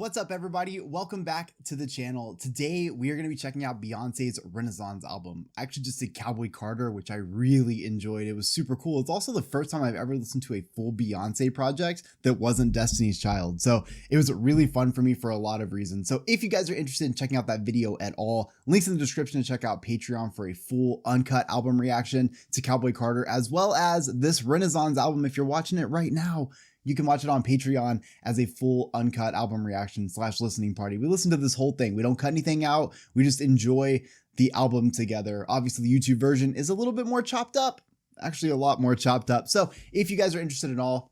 What's up, everybody? Welcome back to the channel. Today, we are going to be checking out Beyonce's Renaissance album. I actually just did Cowboy Carter, which I really enjoyed. It was super cool. It's also the first time I've ever listened to a full Beyonce project that wasn't Destiny's Child. So it was really fun for me for a lot of reasons. So if you guys are interested in checking out that video at all, links in the description to check out Patreon for a full uncut album reaction to Cowboy Carter, as well as this Renaissance album. If you're watching it right now, you can watch it on Patreon as a full uncut album reaction / listening party. We listen to this whole thing. We don't cut anything out. We just enjoy the album together. Obviously, the YouTube version is a little bit more chopped up, actually a lot more chopped up. So if you guys are interested at all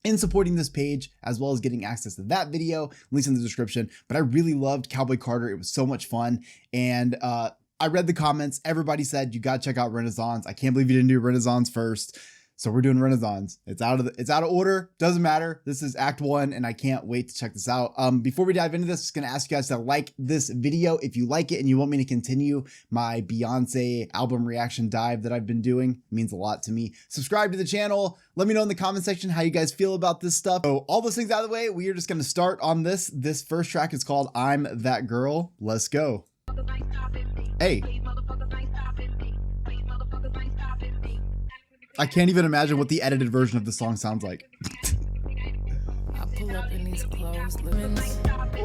in supporting this page, as well as getting access to that video, links in the description. But I really loved Cowboy Carter. It was so much fun. And I read the comments. Everybody said, you got to check out Renaissance. I can't believe you didn't do Renaissance first. So we're doing Renaissance. It's out of order. Doesn't matter. This is Act 1 and I can't wait to check this out. Before we dive into this, just gonna ask you guys to like this video if you like it and you want me to continue my Beyonce album reaction dive that I've been doing. It means a lot to me. Subscribe to the channel. Let me know in the comment section how you guys feel about this stuff. So all those things out of the way, we are just gonna start on this. This first track is called I'm That Girl. Let's go. Hey. I can't even imagine what the edited version of the song sounds like. I pull up in these clothes, lemons.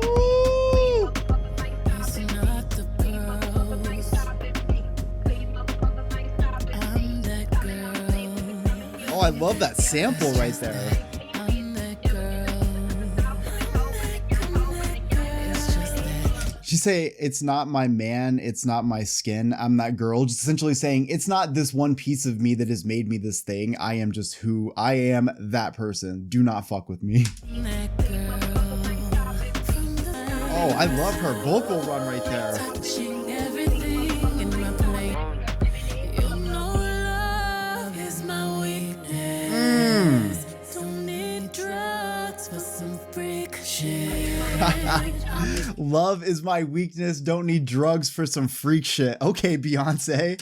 Ooh. It's not the pearls. I'm that girl. Oh, I love that sample right there. I'm that girl. It's just that. She say, it's not my man, it's not my skin, I'm that girl. Just essentially saying, it's not this one piece of me that has made me this thing. I am just who I am, that person. Do not fuck with me. I'm that girl. Oh, I love her vocal run right there. Touching everything in my plate. You know love is my weakness. Don't need drugs for some freak shit. Love is my weakness. Don't need drugs for some freak shit. Okay, Beyonce.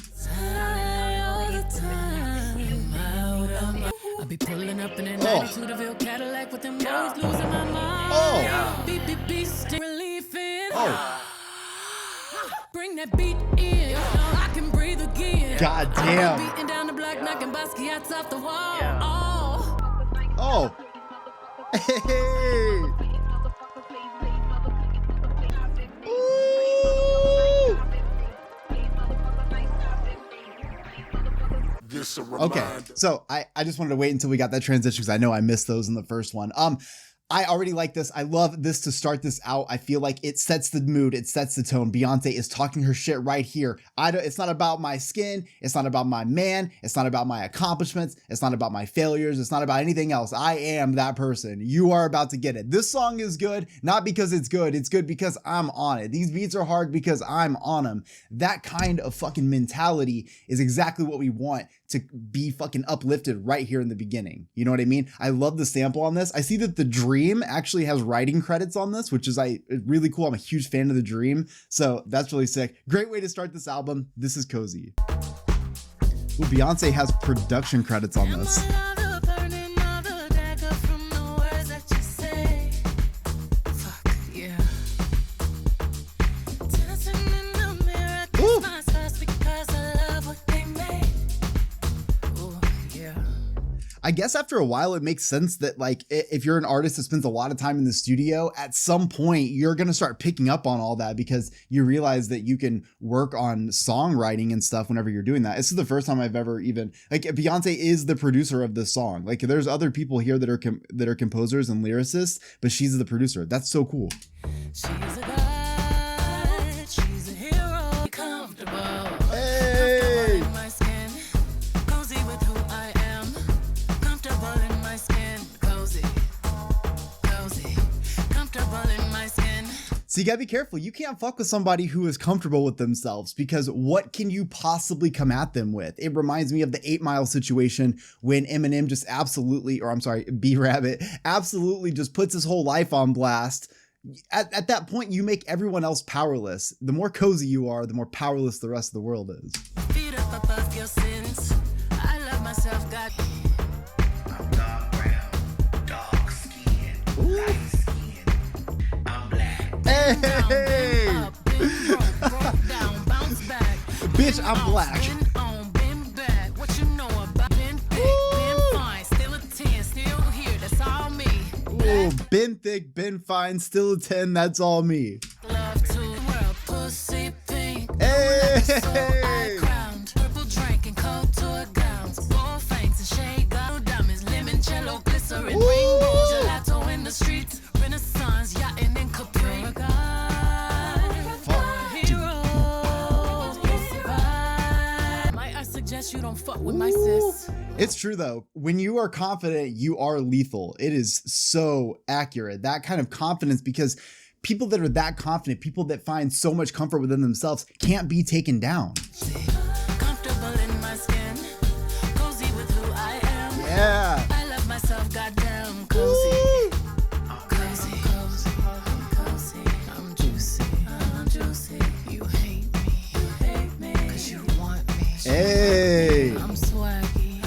I'll be pulling up in an 92 DeVille Cadillac with them boys losing my mind. Oh. Beep, beep, beep, still relief in. Oh. Bring that beat in. I can breathe again. God damn. Beating down the block, knocking Basquiat's off the wall. Oh. Hey. Okay, so I just wanted to wait until we got that transition because I know I missed those in the first one. I already like this. I love this to start this out. I feel like it sets the mood. It sets the tone. Beyonce is talking her shit right here. It's not about my skin. It's not about my man. It's not about my accomplishments. It's not about my failures. It's not about anything else. I am that person. You are about to get it. This song is good, not because it's good. It's good because I'm on it. These beats are hard because I'm on them. That kind of fucking mentality is exactly what we want to be fucking uplifted right here in the beginning. You know what I mean? I love the sample on this. I see that The Dream actually has writing credits on this, which is really cool. I'm a huge fan of The Dream. So that's really sick. Great way to start this album. This is cozy. Ooh, Beyonce has production credits on this. I guess after a while, it makes sense that like, if you're an artist that spends a lot of time in the studio, at some point you're going to start picking up on all that because you realize that you can work on songwriting and stuff whenever you're doing that. This is the first time I've ever even, like, Beyonce is the producer of this song. Like, there's other people here that are composers and lyricists, but she's the producer. That's so cool. She's a god, she's a hero, comfortable. Hey! Comfortable in my skin, cozy with who I am. Comfortable in my skin, cozy, comfortable in my skin. So you gotta be careful. You can't fuck with somebody who is comfortable with themselves because what can you possibly come at them with? It reminds me of the 8 Mile situation when Eminem just absolutely, or I'm sorry, B-Rabbit absolutely just puts his whole life on blast. At that point, you make everyone else powerless. The more cozy you are, the more powerless the rest of the world is. Feet up above your sins. I love myself, God. I'm dark brown, dark skin, light skin. I'm black. Hey! Bitch, I'm black. What you know about been fine, still a 10, still here, that's all me. Ooh, been thick, been fine, still a 10, that's all me. Love to world, pussy pink. Hey! Purple drink and cold tour gowns. Gold fangs and shade gold diamonds. Limoncello, glycerin, rainbow, gelato in the streets. Renaissance, yachting and Capri. Might I suggest you don't fuck with my sis? It's true though. When you are confident, you are lethal. It is so accurate. That kind of confidence, because people that are that confident, people that find so much comfort within themselves, can't be taken down. Comfortable in my skin, cozy with who I am. Yeah. I love myself, goddamn cozy. Cozy, cozy, cozy. I'm juicy, I'm juicy. You hate me, 'cause you want me. Hey. I'm swaggy,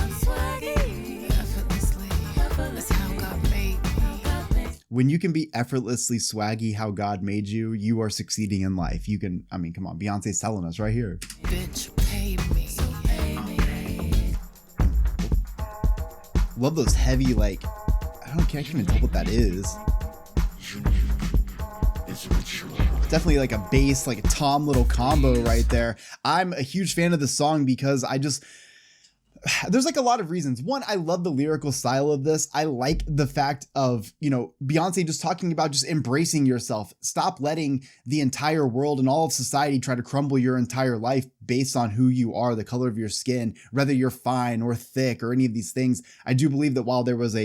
effortlessly. That's how God made me. When you can be effortlessly swaggy how God made you, you are succeeding in life. You can, I mean, come on, Beyonce's telling us right here. Bitch, pay me. So pay me. Love those heavy, like, I can't even tell what that is. Definitely like a bass, like a Tom Little combo right there. I'm a huge fan of the song because there's like a lot of reasons. One, I love the lyrical style of this. I like the fact of, you know, Beyonce just talking about just embracing yourself. Stop letting the entire world and all of society try to crumble your entire life based on who you are, the color of your skin, whether you're fine or thick or any of these things. I do believe that while there was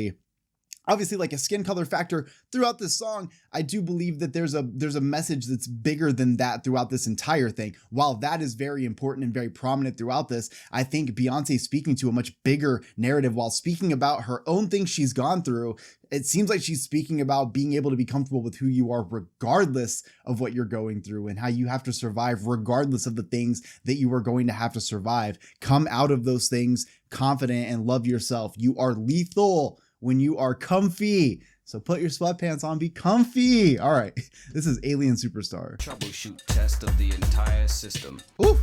obviously like a skin color factor throughout this song, I do believe that there's a message that's bigger than that throughout this entire thing. While that is very important and very prominent throughout this, I think Beyonce is speaking to a much bigger narrative while speaking about her own things she's gone through. It seems like she's speaking about being able to be comfortable with who you are regardless of what you're going through, and how you have to survive regardless of the things that you are going to have to survive. Come out of those things confident and love yourself. You are lethal when you are comfy. So put your sweatpants on, be comfy. All right, this is Alien Superstar. Troubleshoot test of the entire system. Ooh.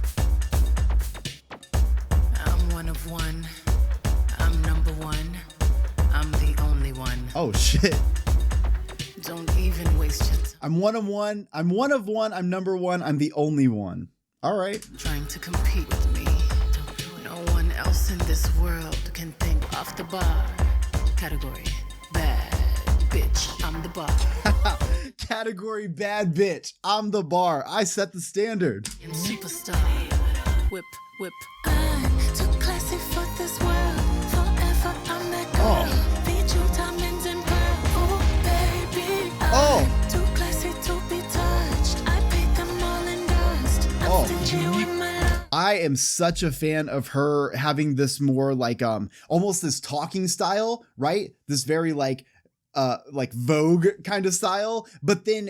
I'm one of one. I'm number one. I'm the only one. Oh shit. Don't even waste your time I'm one of one. I'm one of one. I'm number one. I'm the only one. All right. trying to compete with me. No one else in this world can think off the bar. Category bad bitch. I'm the bar. Category bad bitch. I'm the bar. I set the standard. I'm superstar. Whip, whip. I'm too classy for this world. Forever I'm that girl. Feed you diamonds and pearl. Oh, baby. I'm too classy to be touched. I paid them all in dust. I'm stingy with my love. I am such a fan of her having this more like almost this talking style, right? This very like Vogue kind of style, but then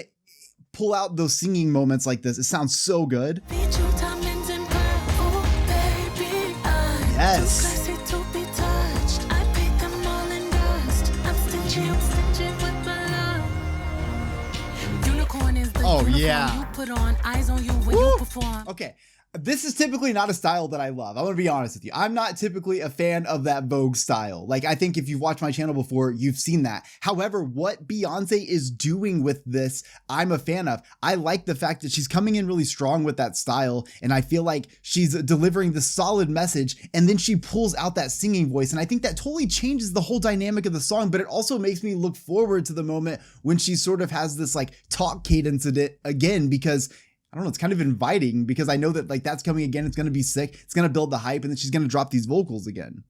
pull out those singing moments like this. It sounds so good. Feed you diamonds and pearl. Oh, baby. I'm Yes. too classy to be touched. I paid them all in dust. I'm stingy with my love. Unicorn is the uniform yeah. you put on. Eyes on you when you perform. Okay. This is typically not a style that I love. I'm gonna be honest with you. I'm not typically a fan of that Vogue style. Like, I think if you've watched my channel before, you've seen that. However, what Beyonce is doing with this, I'm a fan of. I like the fact that she's coming in really strong with that style, and I feel like she's delivering the solid message, and then she pulls out that singing voice, and I think that totally changes the whole dynamic of the song, but it also makes me look forward to the moment when she sort of has this like talk cadence in it again, because I don't know, it's kind of inviting, because I know that like that's coming again. It's going to be sick. It's going to build the hype, and then she's going to drop these vocals again.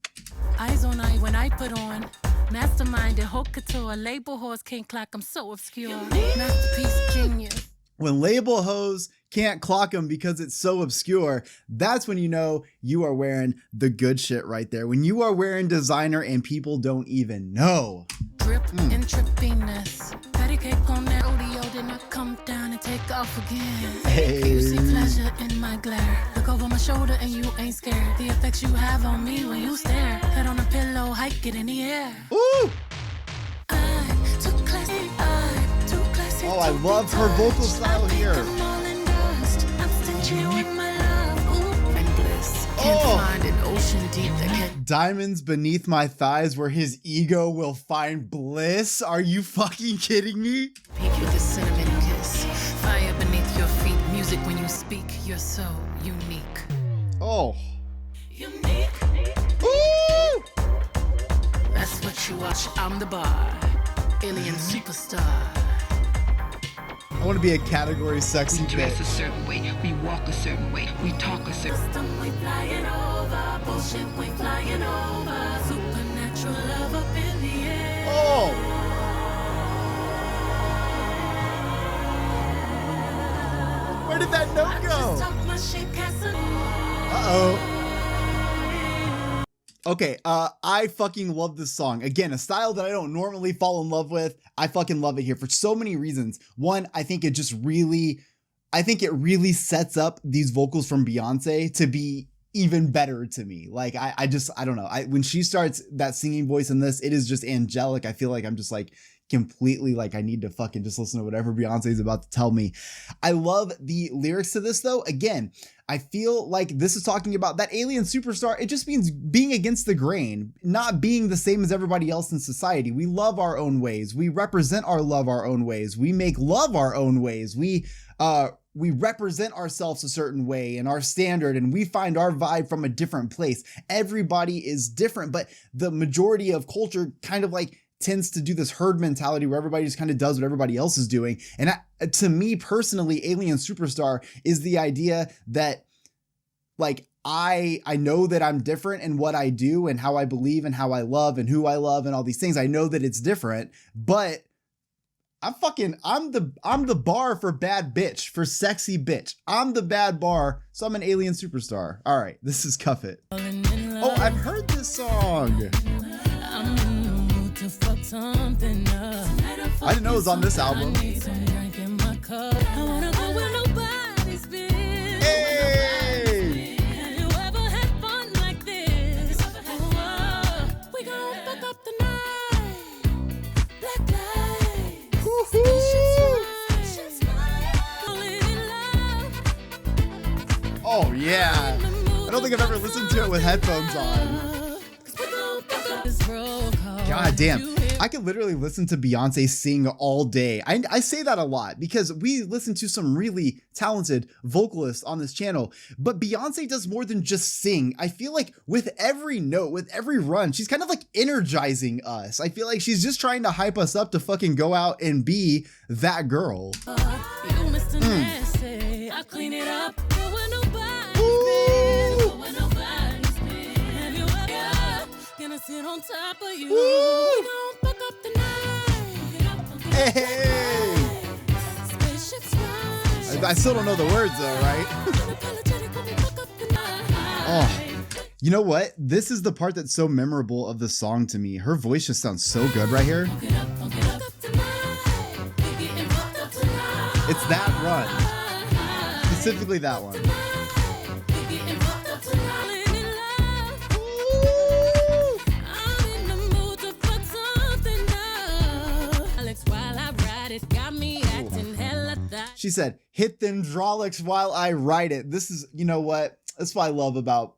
Eyes on eye when I put on. Mastermind and haute couture. Label horse can't clock. I'm so obscure. Masterpiece genius. When label hoes can't clock them because it's so obscure, that's when you know you are wearing the good shit right there. When you are wearing designer and people don't even know. Drip and trippiness. Patty cake on that rodeo, then I come down and take off again. Hey. Can you see pleasure in my glare? Look over my shoulder and you ain't scared. The effects you have on me when you stare. Head on a pillow, hike it in the air. Ooh! I'm too classy Oh, I love her vocal style here. Oh, diamonds beneath my thighs where his ego will find bliss. Are you fucking kidding me? Peek with a cinnamon kiss. Fire beneath your feet. Music when you speak. You're so unique. Oh. Unique. Ooh! That's what you watch. I'm the bar. Alien superstar. I want to be a category sexy We dress a bitch. certain way, we walk a certain way, we talk a certain way. System we flying over. Bullshit we flying over. Supernatural love up in the air. Oh. Where did that note go? Uh-oh. Okay, I fucking love this song. Again, a style that I don't normally fall in love with. I fucking love it here for so many reasons. One, I think it really sets up these vocals from Beyonce to be even better to me. Like, I don't know. When she starts that singing voice in this, it is just angelic. I feel like I'm just like completely like I need to fucking just listen to whatever Beyonce is about to tell me. I love the lyrics to this though. Again, I feel like this is talking about that alien superstar. It just means being against the grain, not being the same as everybody else in society. We love our own ways. We represent our love our own ways. We make love our own ways. We represent ourselves a certain way and our standard, and we find our vibe from a different place. Everybody is different, but the majority of culture kind of like tends to do this herd mentality where everybody just kind of does what everybody else is doing. And to me personally, alien superstar is the idea that like I know that I'm different in what I do and how I believe and how I love and who I love and all these things. I know that it's different, but I'm the bar for bad bitch, for sexy bitch. I'm the bad bar, so I'm an alien superstar. All right, this is Cuff It. Oh, I've heard this song. I didn't know it was on this album. Hey! Oh yeah. I don't think I've ever listened to it with headphones on. God damn. I could literally listen to Beyonce sing all day. I say that a lot because we listen to some really talented vocalists on this channel, but Beyonce does more than just sing. I feel like with every note, with every run, she's kind of like energizing us. I feel like she's just trying to hype us up to fucking go out and be that girl. I clean it up. Sit on top of you. We gon' fuck up the night. Hey! I still don't know the words though, right? Oh, you know what? This is the part that's so memorable of the song to me. Her voice just sounds so good right here. It's that run. Specifically that one. She said, hit the hydraulics while I ride it. This is, you know what? That's what I love about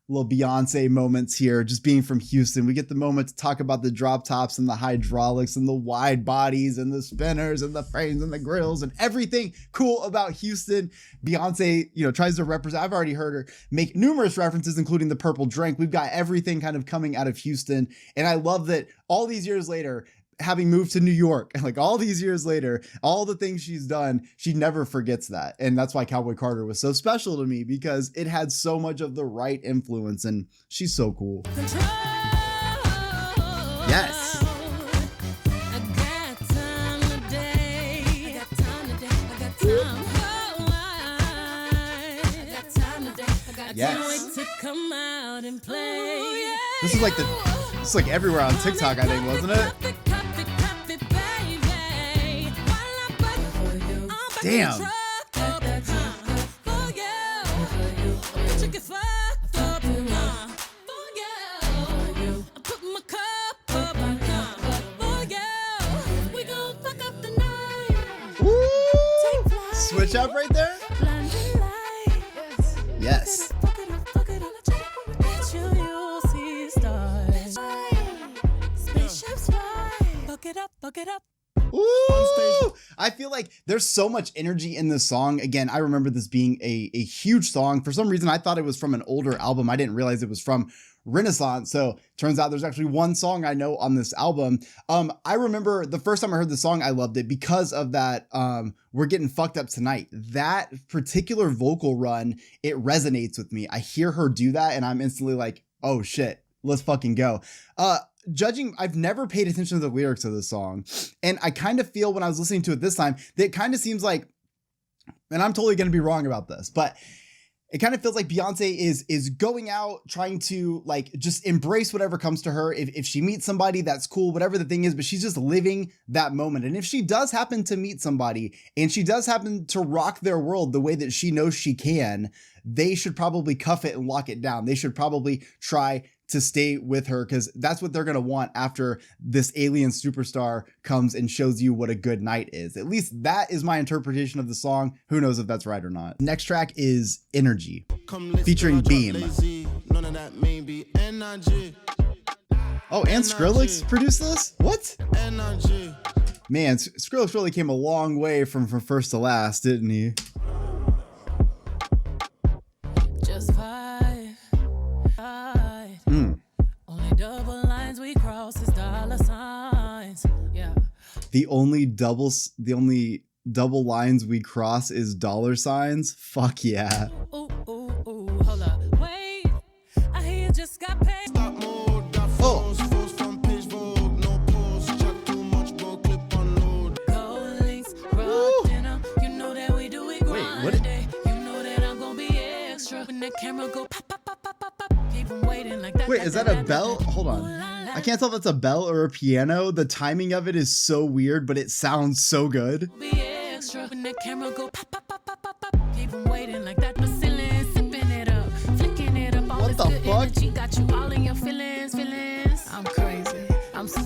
little Beyonce moments here. Just being from Houston, we get the moment to talk about the drop tops and the hydraulics and the wide bodies and the spinners and the frames and the grills and everything cool about Houston. Beyonce, you know, tries to represent. I've already heard her make numerous references, including the purple drink. We've got everything kind of coming out of Houston. And I love that all these years later, having moved to New York, like all these years later, all the things she's done, she never forgets that. And that's why Cowboy Carter was so special to me, because it had so much of the right influence, and she's so cool. Yes. Yes. This is like it's like everywhere on TikTok, I think, wasn't it? Damn. Woo! switch up right there? Yes. Ooh, I feel like there's so much energy in this song. Again, I remember this being a huge song. For some reason, I thought it was from an older album. I didn't realize it was from Renaissance. So turns out there's actually one song I know on this album. I remember the first time I heard the song, I loved it because of that. We're Getting Fucked Up Tonight. That particular vocal run, it resonates with me. I hear her do that and I'm instantly like, oh shit, let's fucking go. Judging, I've never paid attention to the lyrics of this song. And I kind of feel when I was listening to it this time, that it kind of seems like, and I'm totally going to be wrong about this, but it kind of feels like Beyonce is going out trying to like just embrace whatever comes to her. If she meets somebody, that's cool, whatever the thing is, but she's just living that moment. And if she does happen to meet somebody and she does happen to rock their world the way that she knows she can, they should probably cuff it and lock it down. They should probably try to stay with her because that's what they're going to want after this alien superstar comes and shows you what a good night is. At least that is my interpretation of the song. Who knows if that's right or not. Next track is Energy featuring Beam. Oh, and Skrillex produced this? What? Man, Skrillex really came a long way from first to last, didn't he? Just five. Only double lines we cross is dollar signs. Yeah. The only double lines we cross is dollar signs. Fuck yeah. Ooh, hold up. Wait. I hear you just got paid. Oh. You know that we do it. Wait, what? You know that I'm gonna be extra when the camera go pop, pop, pop, pop, pop, pop. Keep 'em waiting like that. Wait, is that a bell? Hold on. I can't tell if it's a bell or a piano. The timing of it is so weird, but it sounds so good. Be extra when the camera go pop, pop, pop, pop, pop, pop. Keep 'em waiting like that. Brazilian, sipping it up, flicking it up. All What this the good fuck? energy got you all in your feelings. I'm crazy. I'm so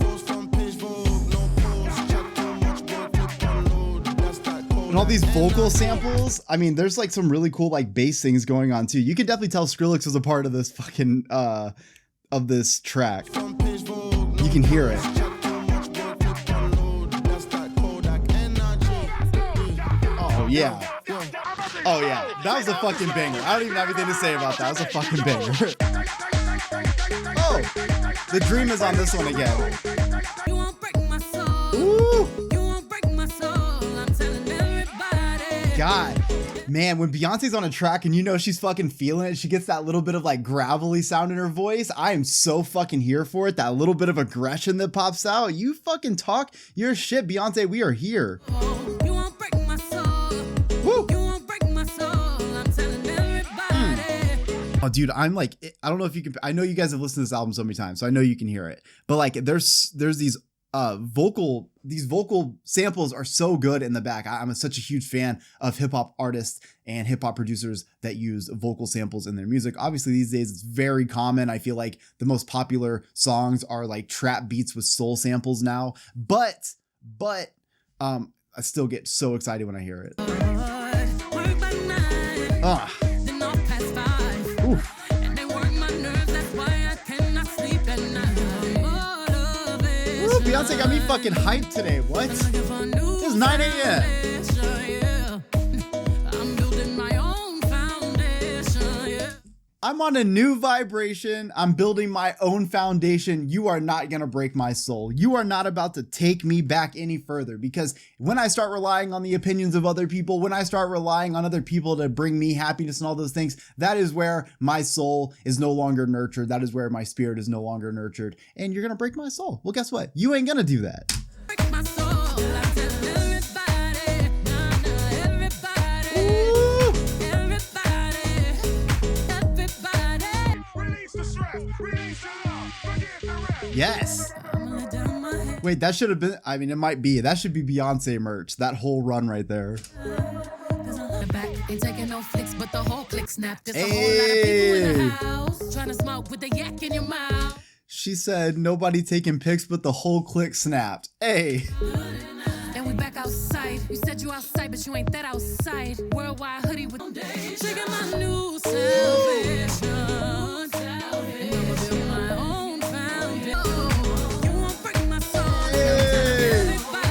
And all these vocal samples. I mean, there's like some really cool like bass things going on too. You can definitely tell Skrillex was a part of this fucking of this track. You can hear it. Oh yeah. Oh yeah. That was a fucking banger. I don't even have anything to say about that. That was a fucking banger. Oh, the dream is on this one again. You won't break my soul. Ooh. You won't break my soul. I'm telling everybody. God, man, when Beyonce's on a track and you know she's fucking feeling it, she gets that little bit of like gravelly sound in her voice. I am so fucking here for it. That little bit of aggression that pops out. You fucking talk your shit, Beyonce. We are here. You won't break my soul. Woo. You won't break my soul. I'm telling everybody. Oh, dude, I'm like, I don't know if you can. I know you guys have listened to this album so many times, so I know you can hear it. But like, there's these vocal samples are so good in the back. I'm such a huge fan of hip hop artists and hip hop producers that use vocal samples in their music. Obviously these days it's very common. I feel like the most popular songs are like trap beats with soul samples now, but I still get so excited when I hear it. Work by night. Then off past 5. Oof. And they work my nerves. That's why I cannot sleep at night. Ooh, Beyonce got me fucking hyped today. What? It's 9 a.m. I'm building my own foundation. Yeah. I'm on a new vibration. I'm building my own foundation. You are not going to break my soul. You are not about to take me back any further, because when I start relying on the opinions of other people, when I start relying on other people to bring me happiness and all those things, that is where my soul is no longer nurtured. That is where my spirit is no longer nurtured. And you're going to break my soul. Well, guess what? You ain't going to do that. Break my soul. I tell everybody. Everybody. Ooh. Everybody. Release the stress, release the love, forget the rest. Yes. I'm gonna let down my head. Wait, that should have been, I mean, it might be. That should be Beyonce merch. That whole run right there. The back ain't taking no flicks, but the whole click snap. There's a whole lot of Hey. people in the house trying to smoke with the yak in your mouth. She said nobody taking pics, but the whole clique snapped. Hey. And we back outside. You said you outside, but you ain't that outside. Worldwide hoodie with trigger my new salvation. And I'ma build my own foundation. You won't break my soul. Everybody.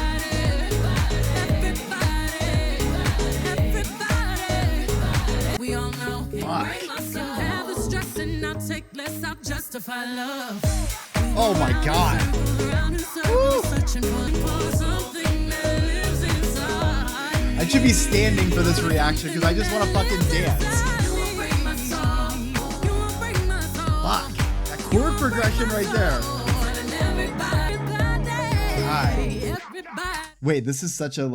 We all know. Fuck. Have the stress and I'll take less. I'll justify love. Oh my god. I should be standing for this reaction because I just want to fucking dance. Fuck. That chord progression right there. God. Wait, this is such a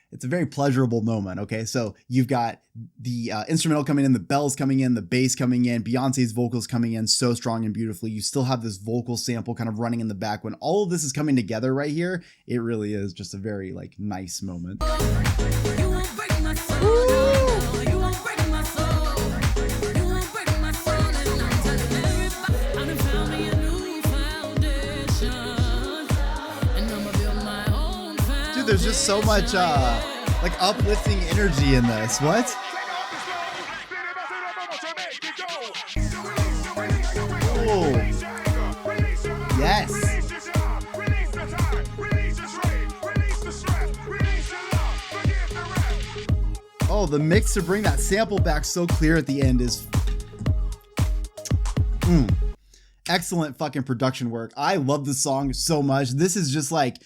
it's a very pleasurable moment, okay? So you've got the instrumental coming in, the bells coming in, the bass coming in, Beyonce's vocals coming in so strong and beautifully. You still have this vocal sample kind of running in the back. When all of this is coming together right here, it really is just a very like nice moment. There's just so much like uplifting energy in this. What? Oh. Yes. Oh, the mix to bring that sample back so clear at the end is excellent fucking production work. I love this song so much. This is just like,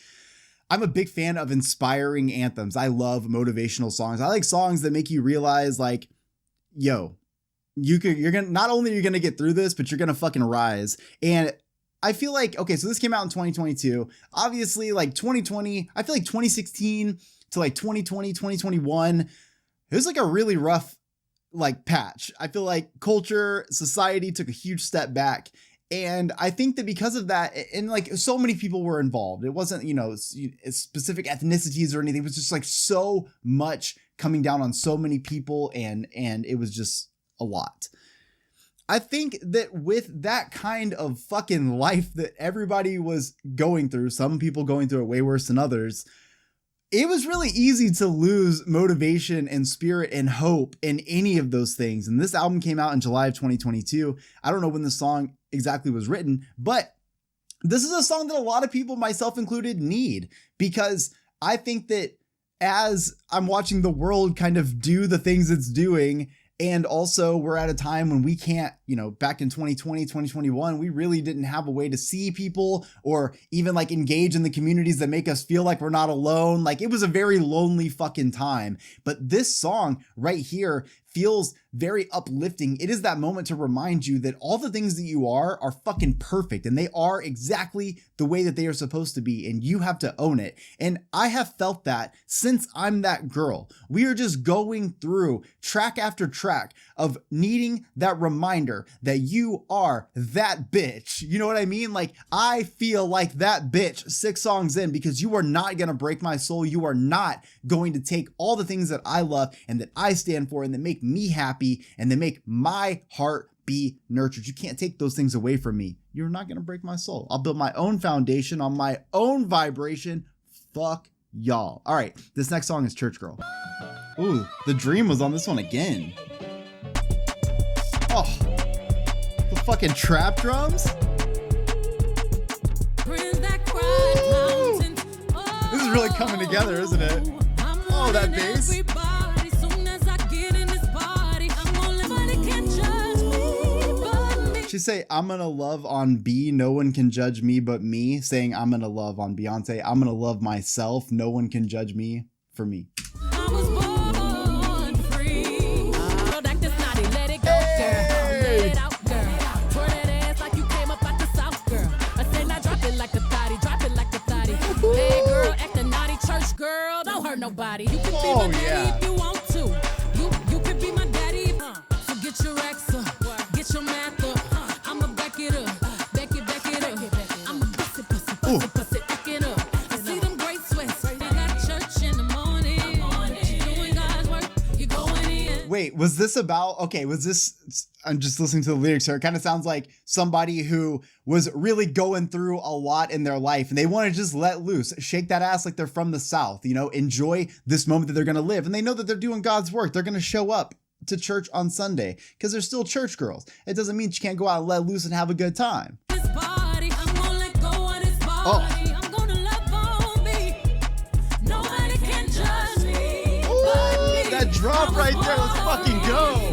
I'm a big fan of inspiring anthems. I love motivational songs. I like songs that make you realize like, yo, you're gonna, not only are you gonna get through this, but you're gonna fucking rise. And I feel like, okay, so this came out in 2022. Obviously like 2020, I feel like 2016 to like 2020, 2021, it was like a really rough like patch. I feel like culture, society took a huge step back. And I think that because of that, and like so many people were involved, it wasn't, you know, specific ethnicities or anything. It was just like so much coming down on so many people, and it was just a lot. I think that with that kind of fucking life that everybody was going through, some people going through it way worse than others, it was really easy to lose motivation and spirit and hope in any of those things. And this album came out in July of 2022. I don't know when the song exactly was written, but this is a song that a lot of people, myself included, need, because I think that as I'm watching the world kind of do the things it's doing, and also we're at a time when we can't, you know, back in 2020, 2021, we really didn't have a way to see people or even like engage in the communities that make us feel like we're not alone. Like it was a very lonely fucking time. But this song right here feels very uplifting. It is that moment to remind you that all the things that you are fucking perfect, and they are exactly the way that they are supposed to be, and you have to own it. And I have felt that since I'm that girl. We are just going through track after track of needing that reminder that you are that bitch. You know what I mean? Like I feel like that bitch 6 songs in, because you are not going to break my soul. You are not going to take all the things that I love and that I stand for and that make me happy and that make my heart be nurtured. You can't take those things away from me. You're not going to break my soul. I'll build my own foundation on my own vibration. Fuck y'all. All right, this next song is Church Girl. Ooh, the dream was on this one again. Oh, the fucking trap drums. Ooh. This is really coming together, isn't it? Oh, that bass. She say, I'm gonna love on B, no one can judge me but me, saying I'm gonna love on Beyonce, I'm gonna love myself, no one can judge me for me. I was born free. Don't act this naughty, let it go, girl. Let it out, girl. Twirl that ass like you came up out the south, girl. I said now drop it like a thotty, drop it like a thotty. Hey girl, acting naughty, church girl, don't hurt nobody. You can be my daddy if you want to. You can be my daddy. Forget your ex, get your math up. I'ma back it up, back it up. I'ma bust it, back it up. I see them great sweats. They got church in the morning. You doing God's work, you going in. wait, was this about, okay, was this, I'm just listening to the lyrics here. It kind of sounds like somebody who was really going through a lot in their life and they want to just let loose, shake that ass like they're from the South, you know, enjoy this moment that they're going to live. And they know that they're doing God's work. They're going to show up to church on Sunday because they're still church girls. It doesn't mean you can't go out and let loose and have a good time. Oh. That drop right there, let's fucking go.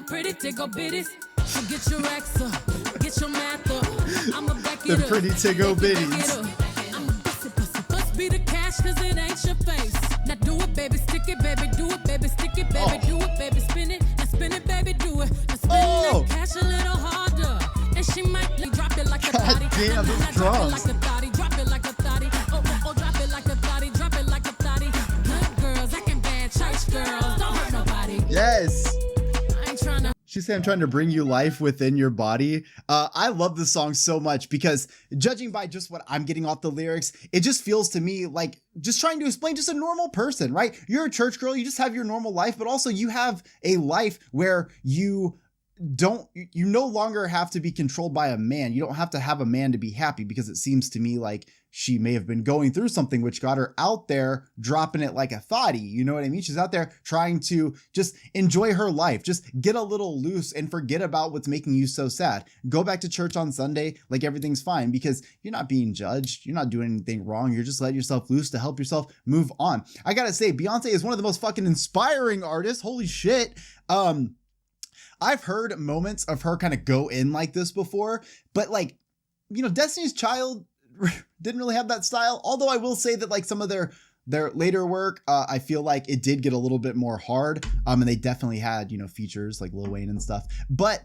Pretty tickle bitties, get your racks up, get your math up. I'ma back it the up. Pretty tickle bitties. I'm bust be the cash cause it ain't your face. Now do it, baby, stick it, baby, do it, baby, stick it, baby, do it, baby, spin it, now spin it, baby, do it. Now spin that cash a little harder, and she might drop it like a thotty. Damn, those drums. Drop it like a thotty, drop it like a thotty. Oh, drop it like a thotty, drop it like a thotty. Good girls, acting bad, church girls, don't hurt nobody. Yes. She said, I'm trying to bring you life within your body. I love this song so much because judging by just what I'm getting off the lyrics, it just feels to me like just trying to explain just a normal person, right? You're a church girl, you just have your normal life, but also you have a life where you no longer have to be controlled by a man. You don't have to have a man to be happy because it seems to me like she may have been going through something which got her out there dropping it like a thotty. You know what I mean? She's out there trying to just enjoy her life, just get a little loose and forget about what's making you so sad. Go back to church on Sunday like everything's fine because you're not being judged. You're not doing anything wrong. You're just letting yourself loose to help yourself move on. I gotta say, Beyonce is one of the most fucking inspiring artists. Holy shit. I've heard moments of her kind of go in like this before, but like, you know, Destiny's Child didn't really have that style. Although I will say that like some of their later work, I feel like it did get a little bit more hard. And they definitely had, you know, features like Lil Wayne and stuff. But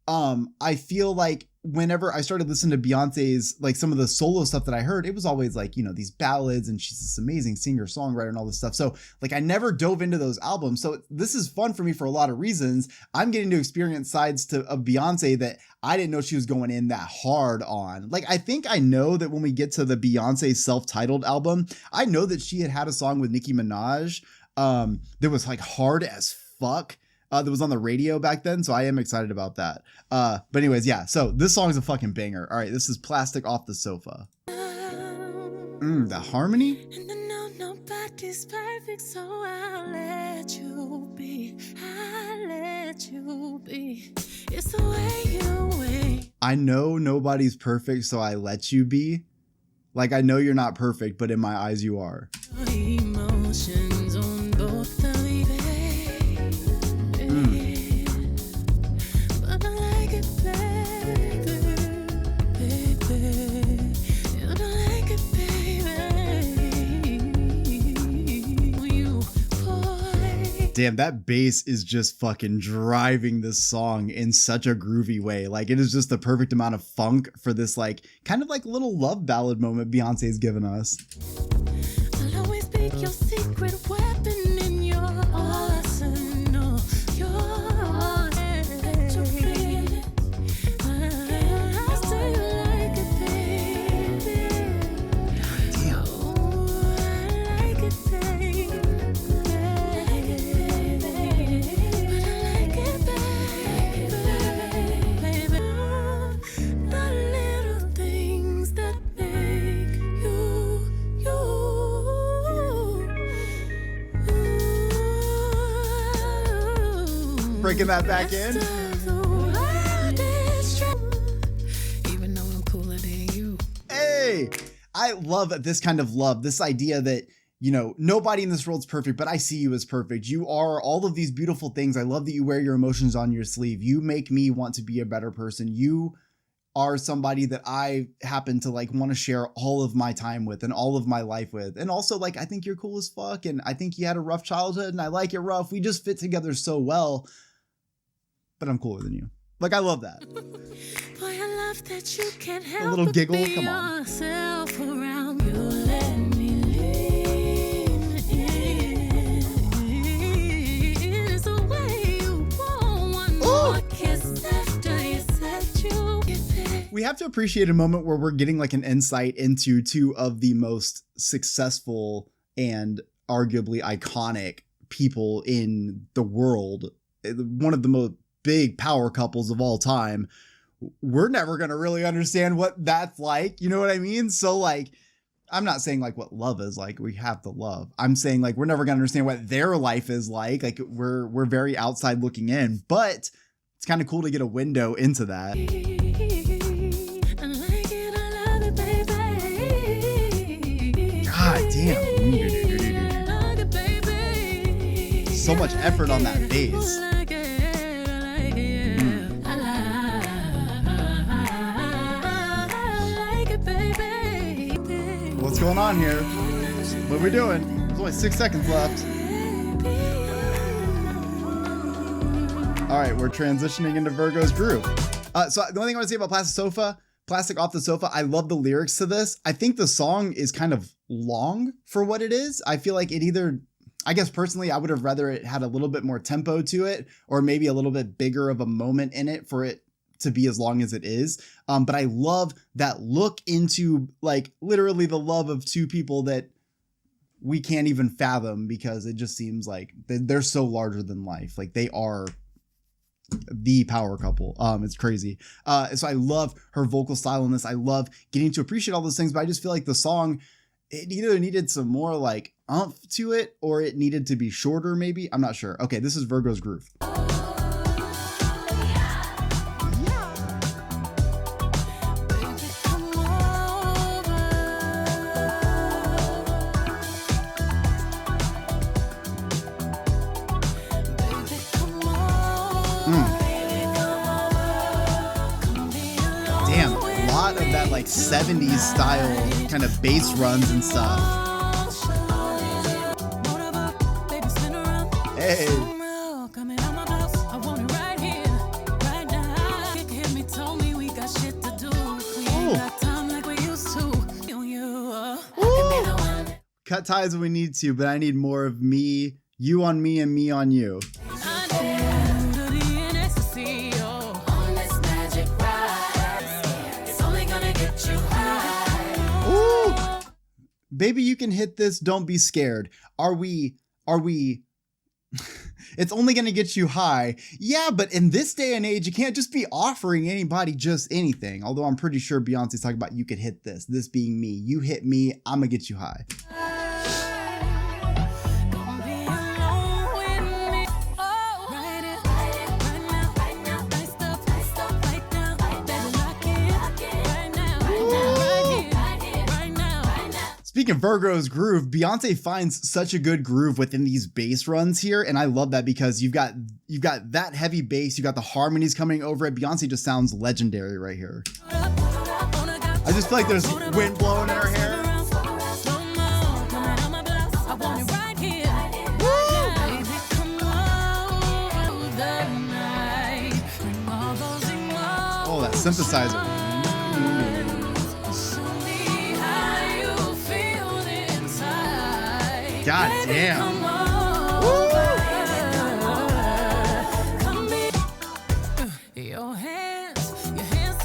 I feel like whenever I started listening to Beyonce's, like some of the solo stuff that I heard, it was always like, you know, these ballads and she's this amazing singer, songwriter and all this stuff. So like I never dove into those albums. So this is fun for me for a lot of reasons. I'm getting to experience sides of Beyonce that I didn't know she was going in that hard on. Like, I think I know that when we get to the Beyonce self-titled album, I know that she had a song with Nicki Minaj that was like hard as fuck. That was on the radio back then, so I am excited about that. But anyways, yeah, so this song is a fucking banger. All right, this is Plastic Off the Sofa. The harmony? And I know nobody's perfect, so I'll let you be. I'll let you be. It's the way you wait. I know nobody's perfect, so I let you be. Like, I know you're not perfect, but in my eyes you are. Emotions on both of you. But I like it, baby. You don't like it, baby. You boy. Damn, that bass is just fucking driving this song in such a groovy way. Like, it is just the perfect amount of funk for this, like, kind of like little love ballad moment Beyonce's given us. I'll always be your secret weapon in your arsenal. Your victory. I say you like it, baby. Damn. Oh, I like it, baby. But I like it, baby. The little things that make you. Breaking that back in. Even though I'm cooler than you. Hey, I love this kind of love, this idea that, you know, nobody in this world's perfect, but I see you as perfect. You are all of these beautiful things. I love that you wear your emotions on your sleeve. You make me want to be a better person. You are somebody that I happen to like want to share all of my time with and all of my life with. And also, like, I think you're cool as fuck. And I think you had a rough childhood and I like it rough. We just fit together so well. But I'm cooler than you. Like, I love that. Boy, I love that you can't help A little but giggle, be come on. yourself around you. Let me lean in. It's the way you want one more kiss after have to appreciate a moment where we're getting like an insight into two of the most successful and arguably iconic people in the world. One of the most big power couples of all time. We're never going to really understand what that's like. You know what I mean? So like, I'm not saying like what love is like. We have the love. I'm saying like, we're never going to understand what their life is like. Like we're very outside looking in, but it's kind of cool to get a window into that. God damn. So much effort on that bass. What's going on here? What are we doing? There's only 6 seconds left. All right, we're transitioning into Virgo's groove. So the only thing I want to say about Plastic Off the Sofa, I love the lyrics to this. I think the song is kind of long for what it is. I feel like it either, I guess personally, I would have rather it had a little bit more tempo to it, or maybe a little bit bigger of a moment in it for it to be as long as it is. But I love that look into like literally the love of two people that we can't even fathom, because it just seems like they're so larger than life. Like they are the power couple. It's crazy. So I love her vocal style in this. I love getting to appreciate all those things, but I just feel like the song, it either needed some more like oomph to it, or it needed to be shorter maybe. I'm not sure. Okay, this is Virgo's groove. Damn, a lot of that like 70s style kind of bass runs and stuff. Hey. Cut ties when we need to, but I need more of me, you on me, and me on you. Baby, you can hit this. Don't be scared. Are we? It's only going to get you high. Yeah, but in this day and age, you can't just be offering anybody just anything. Although I'm pretty sure Beyonce's talking about you could hit this. This being me. You hit me, I'm going to get you high. Speaking of Virgo's groove, Beyonce finds such a good groove within these bass runs here, and I love that because you've got that heavy bass, you got the harmonies coming over it. Beyonce just sounds legendary right here. I just feel like there's wind blowing in her hair. Oh, that synthesizer. God damn.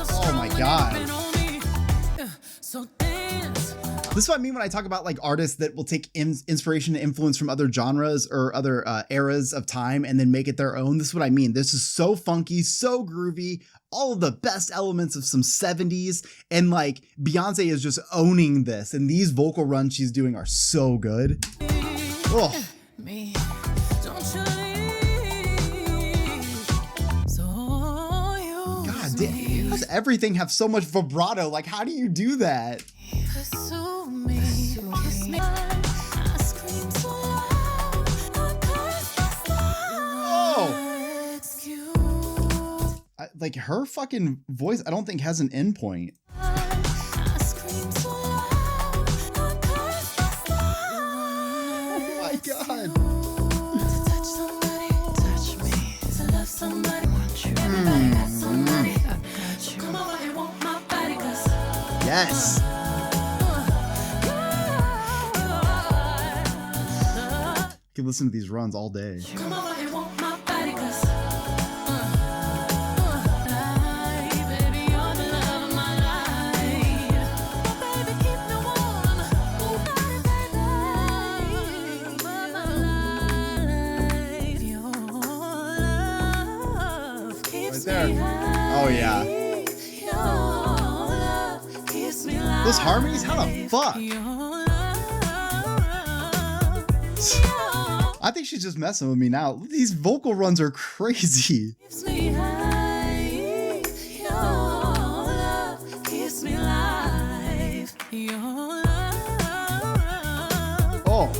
Oh my God. This is what I mean when I talk about like artists that will take inspiration and influence from other genres or other eras of time and then make it their own. This is what I mean. This is so funky, so groovy, all of the best elements of some 70s. And like Beyonce is just owning this. And these vocal runs she's doing are so good. Oh. God damn. How does everything have so much vibrato? Like, how do you do that? Like her fucking voice, I don't think has an endpoint. Oh my God. Yes. I could listen to these runs all day. there. Oh yeah. Those harmonies, how the fuck? I think she's just messing with me now. These vocal runs are crazy. Oh.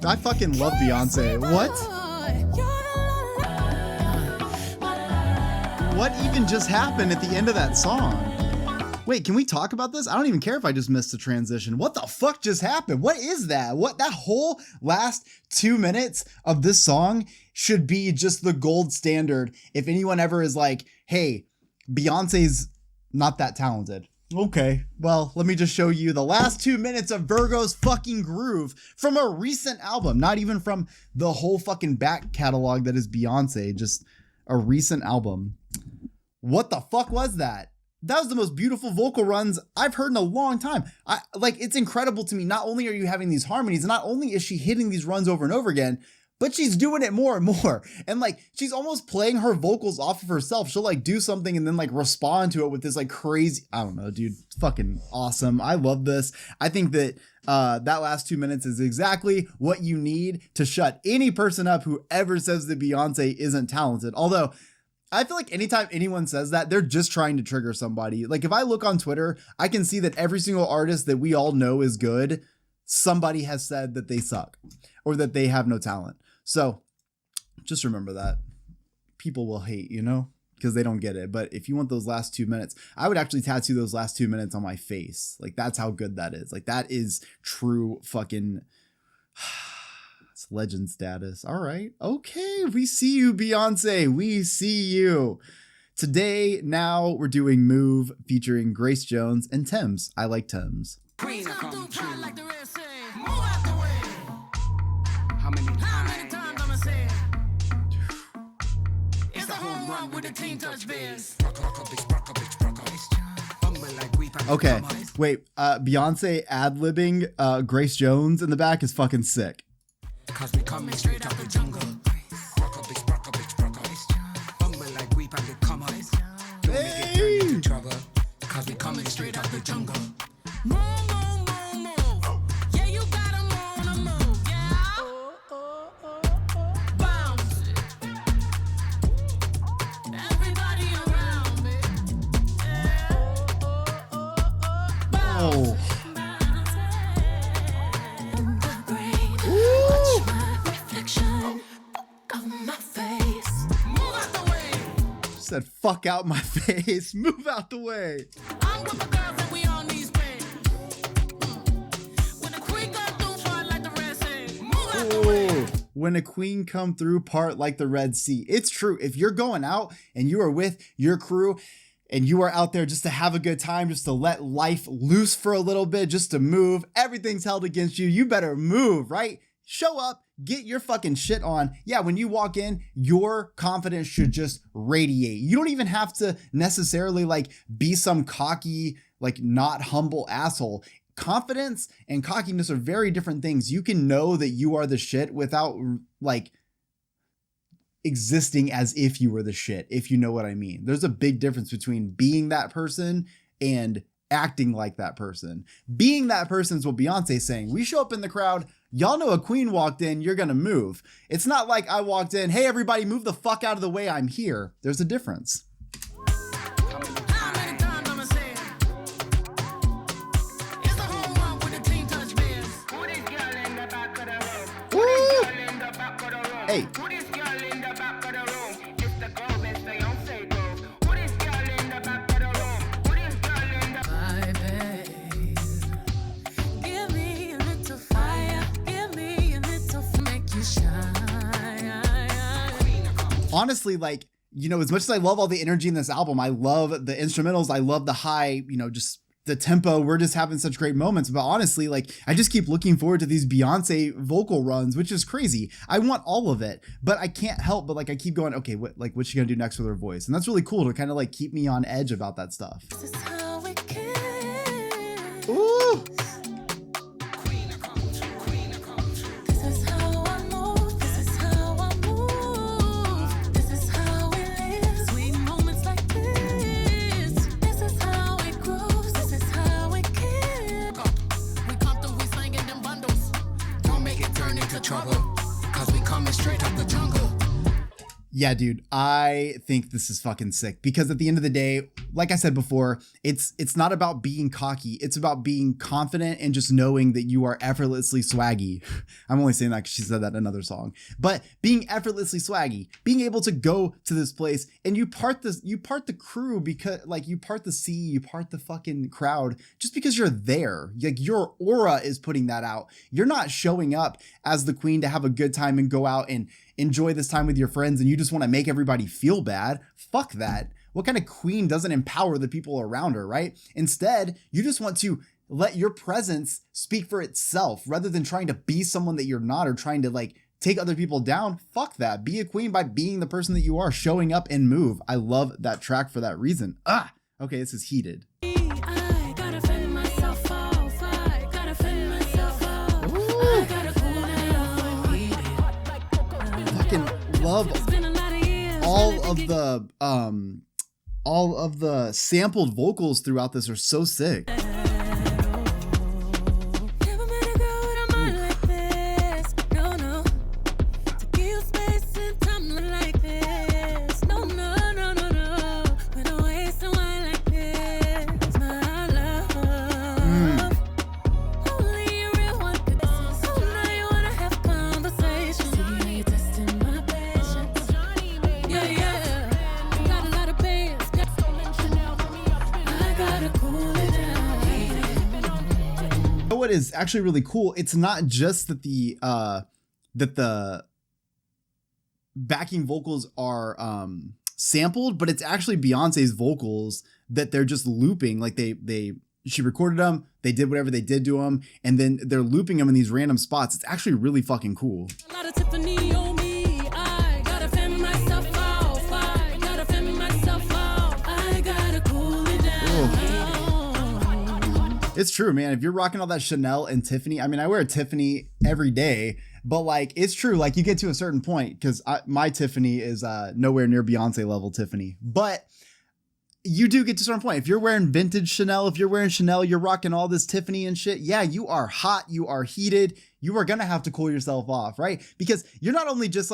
I fucking love Beyonce. What? What even just happened at the end of that song? Wait, can we talk about this? I don't even care if I just missed the transition. What the fuck just happened? What is that? What, that whole last 2 minutes of this song should be just the gold standard. If anyone ever is like, hey, Beyonce's not that talented. Okay, well, let me just show you the last 2 minutes of Virgo's fucking groove from a recent album, not even from the whole fucking back catalog that is Beyonce, just a recent album. What the fuck was that? That was the most beautiful vocal runs I've heard in a long time. It's incredible to me. Not only are you having these harmonies, not only is she hitting these runs over and over again, but she's doing it more and more. And like, she's almost playing her vocals off of herself. She'll like do something and then like respond to it with this like crazy, I don't know, dude, it's fucking awesome. I love this. I think that that last 2 minutes is exactly what you need to shut any person up who ever says that Beyonce isn't talented. Although I feel like anytime anyone says that, they're just trying to trigger somebody. Like if I look on Twitter, I can see that every single artist that we all know is good, somebody has said that they suck or that they have no talent. So just remember that people will hate, you know, because they don't get it. But if you want those last 2 minutes, I would actually tattoo those last 2 minutes on my face. Like that's how good that is. Like that is true fucking it's legend status. All right. Okay. We see you, Beyonce. We see you. Today, now we're doing Move featuring Grace Jones and Thames. I like Thames. Queen come true. How many times I'ma say it? It's the home run with the team touch bears. Okay, wait, Beyonce ad-libbing Grace Jones in the back is fucking sick. Cause we coming straight out the jungle. Hey! Cause we coming straight out the jungle. Yeah, you gotta move, yeah. Bounce it. Everybody around me. Oh. Said fuck out my face, move out the way. I'm with my girls and we on these pins. When the queen come through, part like the Red Sea. Move out the way. When a queen come through, part like the Red Sea. It's true. If you're going out and you are with your crew and you are out there just to have a good time, just to let life loose for a little bit, just to move, everything's held against you. You better move, right? Show up, get your fucking shit on. Yeah, when you walk in, your confidence should just radiate. You don't even have to necessarily like be some cocky, like not humble asshole. Confidence and cockiness are very different things. You can know that you are the shit without like existing as if you were the shit, if you know what I mean. There's a big difference between being that person and acting like that person. Being that person is what Beyonce's saying. We show up in the crowd, y'all know a queen walked in, you're gonna move. It's not like I walked in, hey everybody move the fuck out of the way, I'm here. There's a difference. How many times I'ma say it? It's the home run with the team touch bears. Who this girl in the back of the room? Woo! Girl in the back of the room. Hey. Who this girl in the back of the room? It's the girl that's Beyonce girl. Who this girl in the back of the room? Who this girl in the give me a little fire. Give me a little make you shine. Honestly, like, you know, as much as I love all the energy in this album, I love the instrumentals, I love the high, you know, just the tempo, we're just having such great moments. But honestly, like, I just keep looking forward to these Beyonce vocal runs, which is crazy. I want all of it, but I can't help but like I keep going, okay, what's she gonna do next with her voice? And that's really cool to kind of like keep me on edge about that stuff. This is how we kiss. Ooh. This is how I move. This is how I move. This is how we live. Sweet moments like this. This is how it grows. This is how we kiss. We come through, we slanging them bundles. Don't make it turn into trouble, cause we coming straight out the jungle. Yeah, dude, I think this is fucking sick because at the end of the day, like I said before, it's not about being cocky. It's about being confident and just knowing that you are effortlessly swaggy. I'm only saying that because she said that in another song, but being effortlessly swaggy, being able to go to this place and you part the crew because like you part the sea, you part the fucking crowd just because you're there. Like your aura is putting that out. You're not showing up as the queen to have a good time and go out and enjoy this time with your friends and you just want to make everybody feel bad. Fuck that. What kind of queen doesn't empower the people around her, right? Instead, you just want to let your presence speak for itself rather than trying to be someone that you're not or trying to like take other people down. Fuck that. Be a queen by being the person that you are, showing up and move. I love that track for that reason. Okay, this is heated. I gotta fend myself off. I gotta fend myself off. I gotta cool down. Fucking love It's been a lot of years. all of the sampled vocals throughout this are so sick. Never met a girl with a mind like this. No, no. To give space and time like this. No, no, no, no, no. We don't waste a wine like this. My love. Only a real one could do this. Oh, now you wanna have conversations. See how you testing my patience. Yeah, yeah. Got a lot of bands. I gotta cool it down. You know what is actually really cool? It's not just that the backing vocals are sampled, but it's actually Beyonce's vocals that they're just looping. Like she recorded them, they did whatever they did to them, and then they're looping them in these random spots. It's actually really fucking cool. A lot of Tiffany on me. I gotta fend myself off. I gotta fend myself off. I gotta cool it down. It's true, man. If you're rocking all that Chanel and Tiffany, I mean, I wear a Tiffany every day, but like, it's true. Like you get to a certain point because my Tiffany is nowhere near Beyonce level Tiffany, but you do get to a certain point. If you're wearing vintage Chanel, if you're wearing Chanel, you're rocking all this Tiffany and shit. Yeah, you are hot. You are heated. You are going to have to cool yourself off, right? Because you're not only just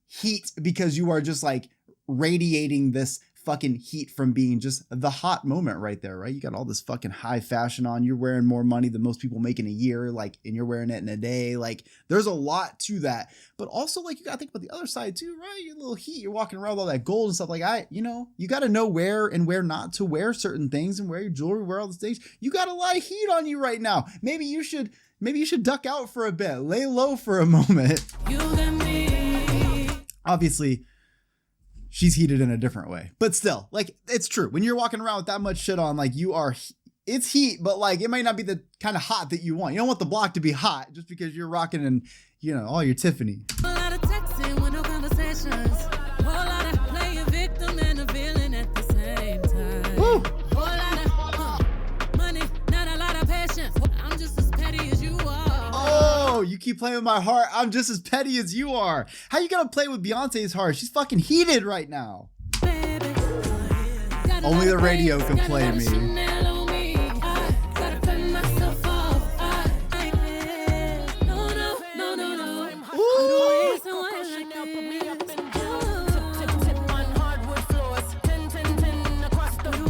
heat because you are just like radiating this fucking heat from being just the hot moment right there, right? You got all this fucking high fashion on. You're wearing more money than most people make in a year, like, and you're wearing it in a day. Like, there's a lot to that. But also, like, you gotta think about the other side too, right? Your little heat. You're walking around with all that gold and stuff. Like, you gotta know where and where not to wear certain things and wear your jewelry, wear all these things. You got a lot of heat on you right now. Maybe you should duck out for a bit, lay low for a moment. You got me. Obviously, she's heated in a different way, but still, like, it's true. When you're walking around with that much shit on, like, it's heat, but like, it might not be the kind of hot that you want. You don't want the block to be hot just because you're rocking and, all your Tiffany. A lot of texting with no conversations. Whole lot of playing victim and a villain at the same time. Woo! Whole lot of money, not a lot of patience. I'm just as petty as you are. Oh, you keep playing with my heart. I'm just as petty as you are. How you gonna play with Beyonce's heart? She's fucking heated right now. Baby. Only the radio can play me.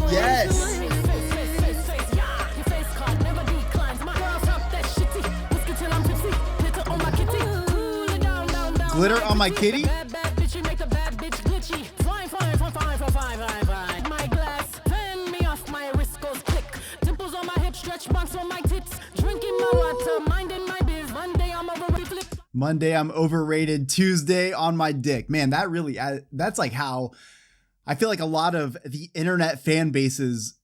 Yes. Glitter on my kitty? Monday I'm overrated, Tuesday on my dick. Man, that's like how I feel like a lot of the internet fan bases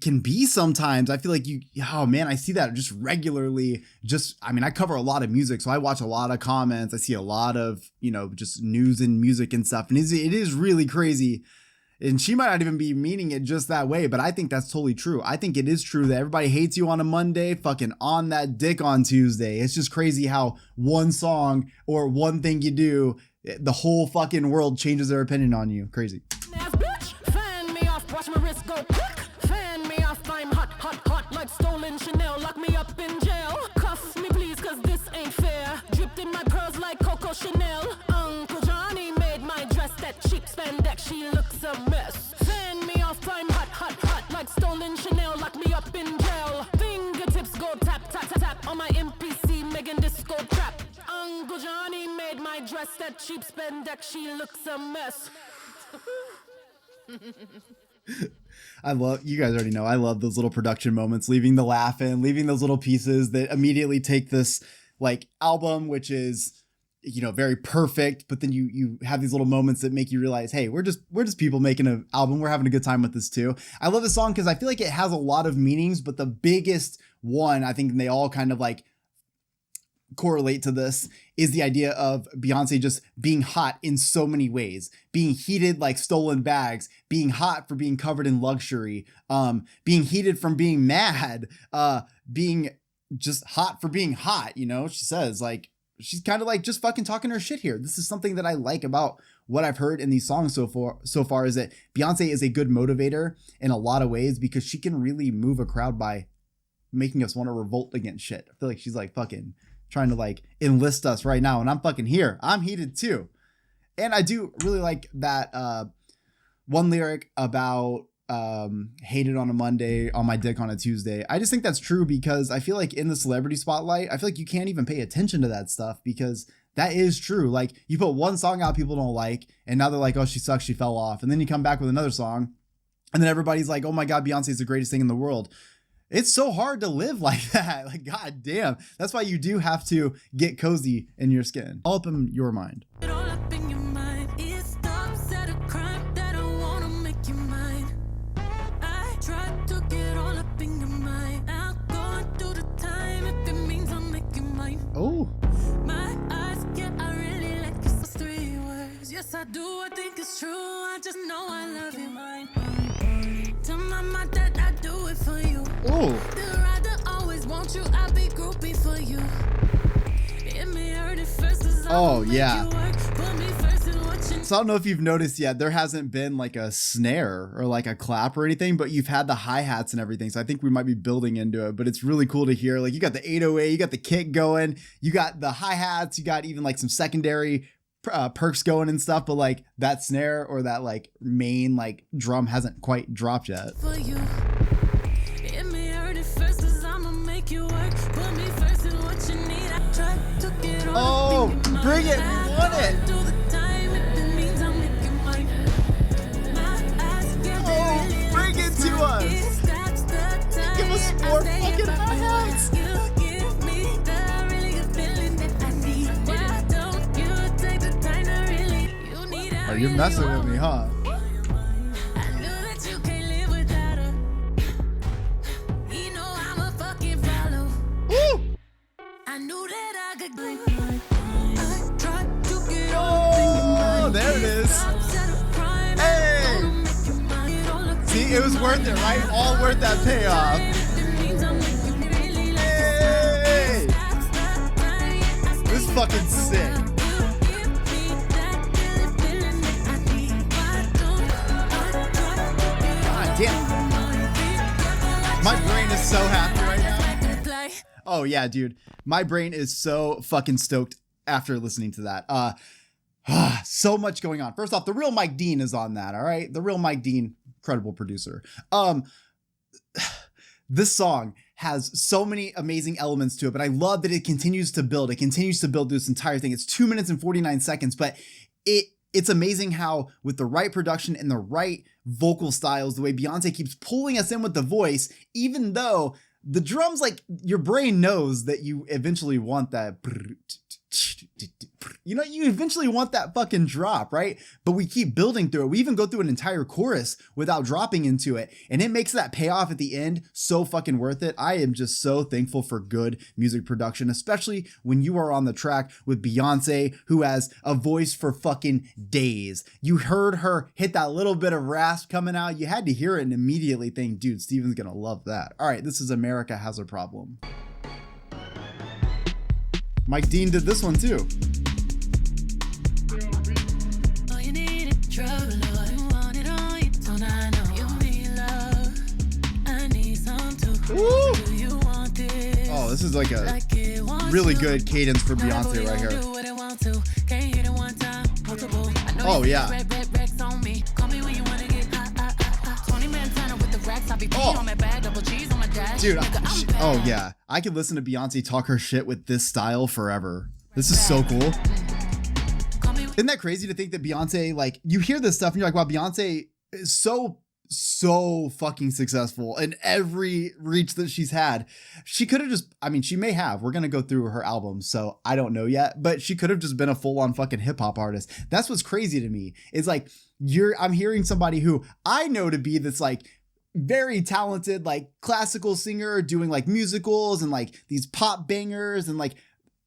can be sometimes. I feel like oh man, I see that just regularly. I mean, I cover a lot of music, so I watch a lot of comments. I see a lot of, just news and music and stuff. And it is really crazy. And she might not even be meaning it just that way, but I think that's totally true. I think it is true that everybody hates you on a Monday, fucking on that dick on Tuesday. It's just crazy how one song or one thing you do, the whole fucking world changes their opinion on you. Crazy. Fan me off, watch my wrist go quick. Fan me off, I'm hot, hot, hot like stolen Chanel. Lock me up in jail. Cuff me please, cause this ain't fair. Dripped in my pearls like Coco Chanel. Uncle Johnny made my dress that cheap spandex. She looks a mess. Fan me off, I'm hot, hot, hot like stolen Chanel. Lock me up in jail. Fingertips go tap, tap, tap, tap on my MPC, Megan Disco trap. Uncle Johnny made my dress that cheap spandex. She looks a mess. You guys already know, I love those little production moments, leaving the laugh in, leaving those little pieces that immediately take this like album, which is, very perfect. But then you have these little moments that make you realize, hey, we're just people making an album. We're having a good time with this too. I love this song because I feel like it has a lot of meanings, but the biggest one, I think they all kind of like correlate to this, is the idea of Beyonce just being hot in so many ways, being heated like stolen bags, being hot for being covered in luxury, being heated from being mad, being just hot for being hot. She says like, she's kind of like just fucking talking her shit here. This is something that I like about what I've heard in these songs so far is that Beyonce is a good motivator in a lot of ways because she can really move a crowd by making us want to revolt against shit. I feel like she's like fucking trying to like enlist us right now, and I'm fucking here. I'm heated too. And I do really like that one lyric about hated on a Monday, on my dick on a Tuesday. I just think that's true because I feel like in the celebrity spotlight, I feel like you can't even pay attention to that stuff because that is true. Like you put one song out people don't like, and now they're like, oh, she sucks, she fell off. And then you come back with another song, and then everybody's like, oh my God, Beyonce is the greatest thing in the world. It's so hard to live like that. Like, God damn. That's why you do have to get cozy in your skin. All up in your mind. It all up in your mind. It stops at a crime that I wanna make you mine. I tried to get all up in your mind. I'm going through the time if it means I'll make you mine. Oh. My eyes, yeah, I really like this. Those 3 words. Yes, I do. I think it's true. I just know I love you, mine. Tell my mama that I do it for you. Oh. The rider always want you. I'll be groupie for you. It may hurt at first, oh yeah. So I don't know if you've noticed yet, there hasn't been like a snare or like a clap or anything, but you've had the hi-hats and everything. So I think we might be building into it, but it's really cool to hear. Like you got the 808, you got the kick going, you got the hi-hats, you got even like some secondary perks going and stuff, but like that snare or that like main like drum hasn't quite dropped yet. For you. It may hurt at first, 'cause I'ma make you work. Put me first in what you need. I tried to get all Oh, up in your bring it, mind. we want it. Do the time if it means I'll make you mine. My eyes, yeah, they Oh, really bring like it this to time. us. It stops the time. Give us I more say fucking if I hi-hats. want, you give me the really good feeling that I need. Why don't you take the time to really? You need it. Oh, you're messing with me, huh? I know that you can't live without her. You know I'm a fucking follow. Woo! I knew that I could bring mine. I tried to get Oh, there it is. Hey! See, it was worth it, right? All worth that payoff. Hey! This is fucking sick. God damn. My brain is so happy right now. Oh yeah, dude. My brain is so fucking stoked after listening to that. So much going on. First off, the real Mike Dean is on that, all right? The real Mike Dean, incredible producer. This song has so many amazing elements to it, but I love that it continues to build. It continues to build through this entire thing. It's 2 minutes and 49 seconds, but it's amazing how with the right production and the right vocal styles, the way Beyonce keeps pulling us in with the voice, even though the drums, like your brain knows that you eventually want that. you know, you eventually want that fucking drop, right? But we keep building through it. We even go through an entire chorus without dropping into it. And it makes that payoff at the end so fucking worth it. I am just so thankful for good music production, especially when you are on the track with Beyonce, who has a voice for fucking days. You heard her hit that little bit of rasp coming out. You had to hear it and immediately think, dude, Steven's gonna love that. All right, this is America Has a Problem. Mike Dean did this one too. All you need is trouble, Lord. You want it all, you don't I know. You need love, I need some too. Woo! Do you want this? Oh, this is like a Like it wants really to. good cadence for Now that Beyonce booty right gon' here. do what it want to. Can't hit it one time, multiple. I know Oh, you see yeah. red racks on me. Call me when you wanna get hot. 20 Montana with the racks. I be Oh. on my bag, double cheese on my dash. Dude, Nigga, I'm oh bad. yeah. I could listen to Beyonce talk her shit with this style forever. This is so cool. Call me Isn't that crazy to think that Beyonce, like, you hear this stuff and you're like, wow, Beyonce is so fucking successful in every reach that she's had. She could have just, I mean, she may have, we're going to go through her albums, so I don't know yet, but she could have just been a full on fucking hip hop artist. That's what's crazy to me. It's like, I'm hearing somebody who I know to be this like very talented, like classical singer doing like musicals and like these pop bangers and like,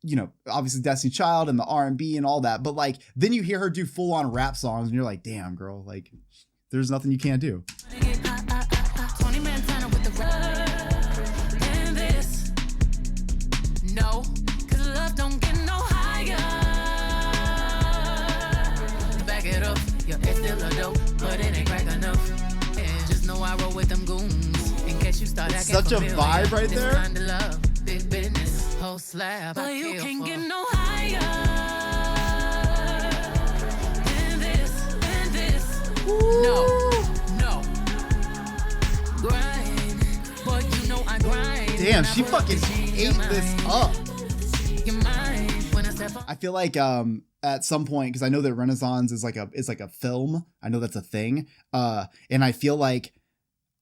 you know, obviously Destiny Child and the R&B and all that. But like, then you hear her do full on rap songs and you're like, damn girl, like there's nothing you can't do. 20 Montana with the rap. And this, no, cause love don't get no higher. Back it up, your ex still a dope, but it ain't crack enough. And just know I roll with them goons. In case you start acting Such a familiar. vibe right This there. kind of love, big business, whole slab. But you can't get no higher. Than this, no. Grind, boy, you know I grind. Damn, she fucking ate this up. You're mine when I step up. I feel like at some point, because I know that Renaissance is like a film. I know that's a thing. And I feel like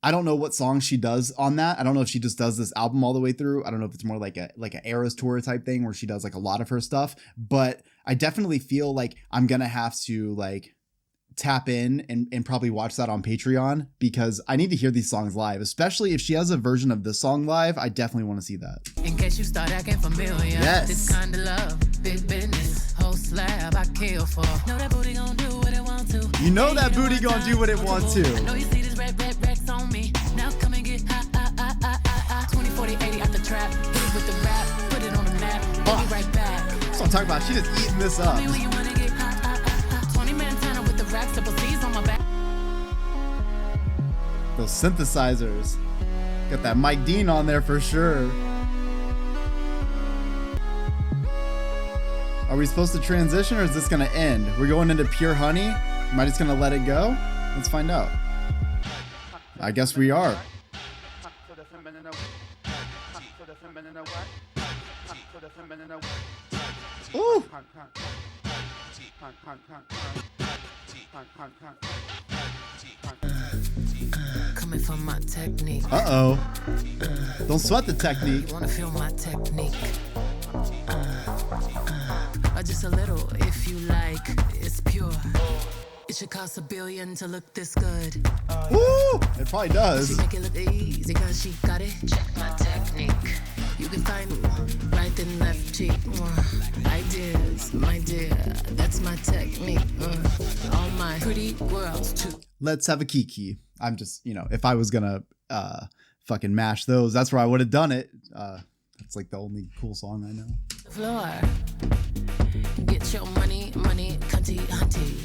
I don't know what song she does on that. I don't know if she just does this album all the way through. I don't know if it's more like an Eras tour type thing where she does like a lot of her stuff. But I definitely feel like I'm gonna have to like tap in and probably watch that on Patreon because I need to hear these songs live, especially if she has a version of this song live. I definitely want to see that. In case you start acting familiar. Yes. This kind of love, big business, whole slab I kill for. Know that booty gon' do what it want to. You know that booty gonna do what it want I to. know you see this red racks on me. Now come and get hot. 20, 40, 80 out the trap. Hit it with the rap, put it on the map. We'll be right back. That's what I'm talking about. She just eating this up. Call me when you wanna get hot. 20 Montana with the racks, double C's on my back. Those synthesizers. Got that Mike Dean on there for sure. Are we supposed to transition or is this gonna end? We're going into Pure Honey? Am I just gonna let it go? Let's find out. I guess we are. Ooh. Coming from my technique. Uh-oh. Don't sweat the technique. You wanna feel my technique? Or just a little, if you like. It's pure. It should cost $1 billion to look this good. Woo! It probably She does. make it look easy cause she got it. Check my technique. You can find me right and left cheek. Ideas, my dear, that's my technique. All my pretty girls too. Let's have a kiki. I'm just, you know, if I was gonna fucking mash those, that's where I would have done it. That's like the only cool song I know. Floor. Get your money, cunty, hunty.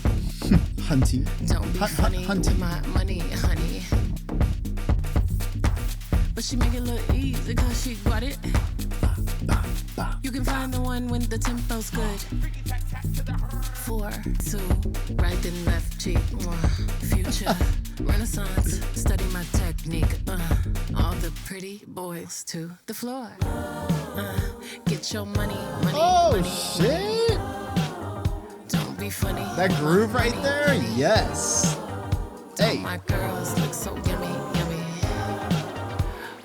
Hunty. Don't be funny hunty. with my money, honey. But she make it look easy cause she got it. You can find the one when the tempo's good. 4, 2, right and left cheek. Future, Renaissance, study my technique. All the pretty boys to the floor. Get your money, Oh money. shit! Don't be funny. That groove right there, yes. Hey, My girls look so yummy, yummy.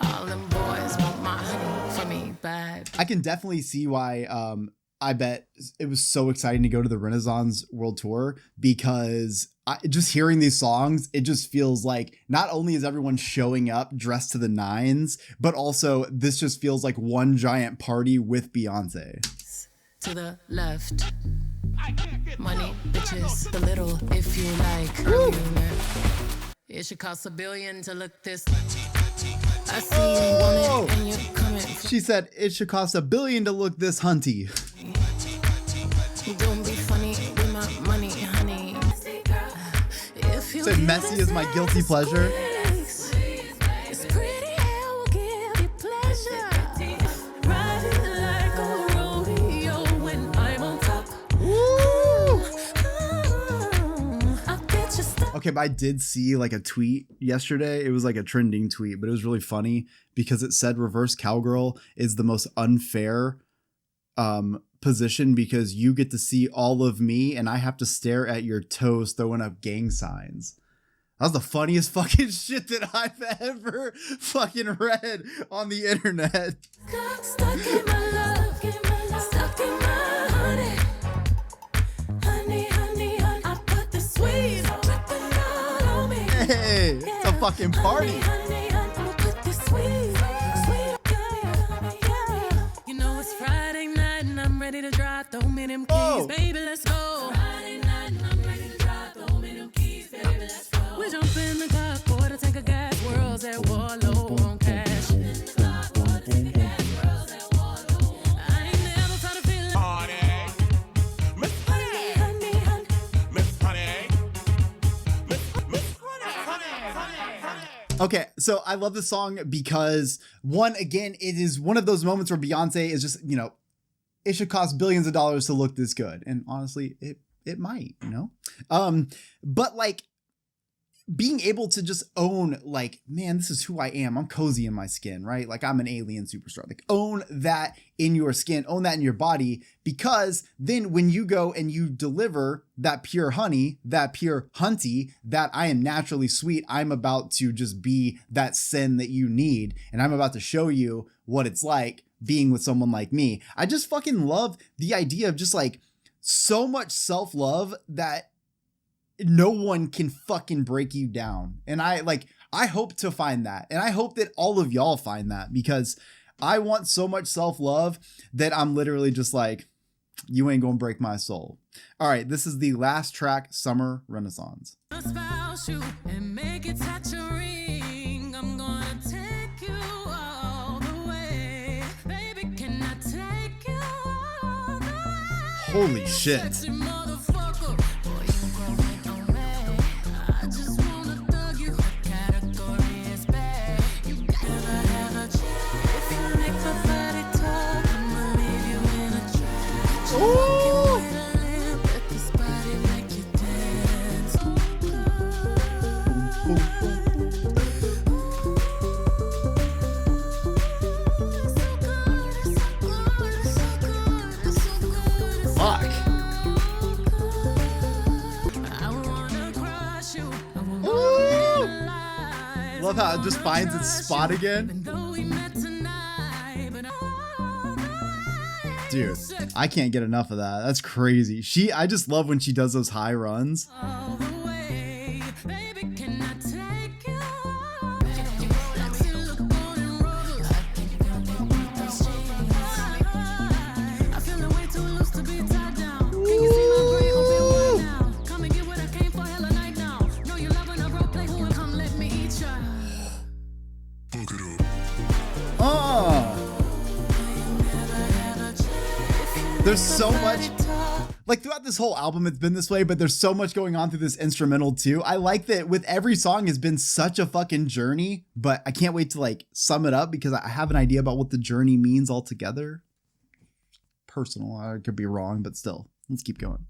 All them boys want my honey for me bad. I can definitely see why I bet it was so exciting to go to the Renaissance World Tour because just hearing these songs, it just feels like not only is everyone showing up dressed to the nines, but also this just feels like one giant party with Beyonce. To the left. Money, bitches, the little, if you like. It should cost $1 billion to look this. I see you want it and you're coming. She said it should cost $1 billion to look this hunty. Don't be funny with my money, honey. If you Said messy is my guilty pleasure. it's pretty, I will give you pleasure. Riding like a rodeo when I'm on top. I bet you stuck. Okay, but I did see like a tweet yesterday. It was like a trending tweet, but it was really funny because it said reverse cowgirl is the most unfair position because you get to see all of me and I have to stare at your toes throwing up gang signs. That was the funniest fucking shit that I've ever fucking read on the internet. Stuck in my love, stuck in my honey. Honey, honey, honey. I put the sweet dripping all on me. Hey, it's a fucking party. Honey, honey, I'ma put the sweet, yeah. You know it's Friday night and I'm ready to drive. Throw me them keys, Oh. baby, let's go. Friday night and I'm ready to drive. Throw me them keys, baby, let's go. We jump in the car, pour the tank of gas, worlds at war, low on cash. I ain't never felt a feeling. Honey, honey, honey. Okay, so I love this song because one, again, it is one of those moments where Beyonce is just, you know, it should cost billions of dollars to look this good. And honestly, it might, you know? But like being able to just own like, man, this is who I am. I'm cozy in my skin, right? Like I'm an alien superstar. Like own that in your skin, own that in your body, because then when you go and you deliver that pure honey, that pure hunty, that I am naturally sweet, I'm about to just be that sin that you need. And I'm about to show you what it's like being with someone like me. I just fucking love the idea of just like so much self-love that no one can fucking break you down. And I hope to find that. And I hope that all of y'all find that because I want so much self-love that I'm literally just like, you ain't gonna break my soul. All right, this is the last track, Summer Renaissance. Spouse you and make it touch a ring. I'm gonna take you all the way. Baby, can I take you all the way? Holy shit. Sexy motherfucker. Boy, you growing on me. I just wanna thug you. Category is bad. You never have a chance. If you make my body talk, I'ma leave you in a trance. Ooh. Let this body make you dance. Fuck. I wanna crush you. I wanna Ooh. realize Love how it just finds its spot again. even though we met tonight, but Dude, I can't get enough of that. That's crazy. I just love when she does those high runs. all the way. Baby, can I take you? Like you look on and roll. I think you can make those chains. I feel way too loose to be tied down. Can you see my brain open wide now? Come and get what I came for, hella night now. Know you love when I role play, who will come let me eat ya? There's so much, like throughout this whole album, it's been this way, but there's so much going on through this instrumental too. I like that with every song has been such a fucking journey, but I can't wait to like sum it up because I have an idea about what the journey means altogether. Personal, I could be wrong, but still, let's keep going.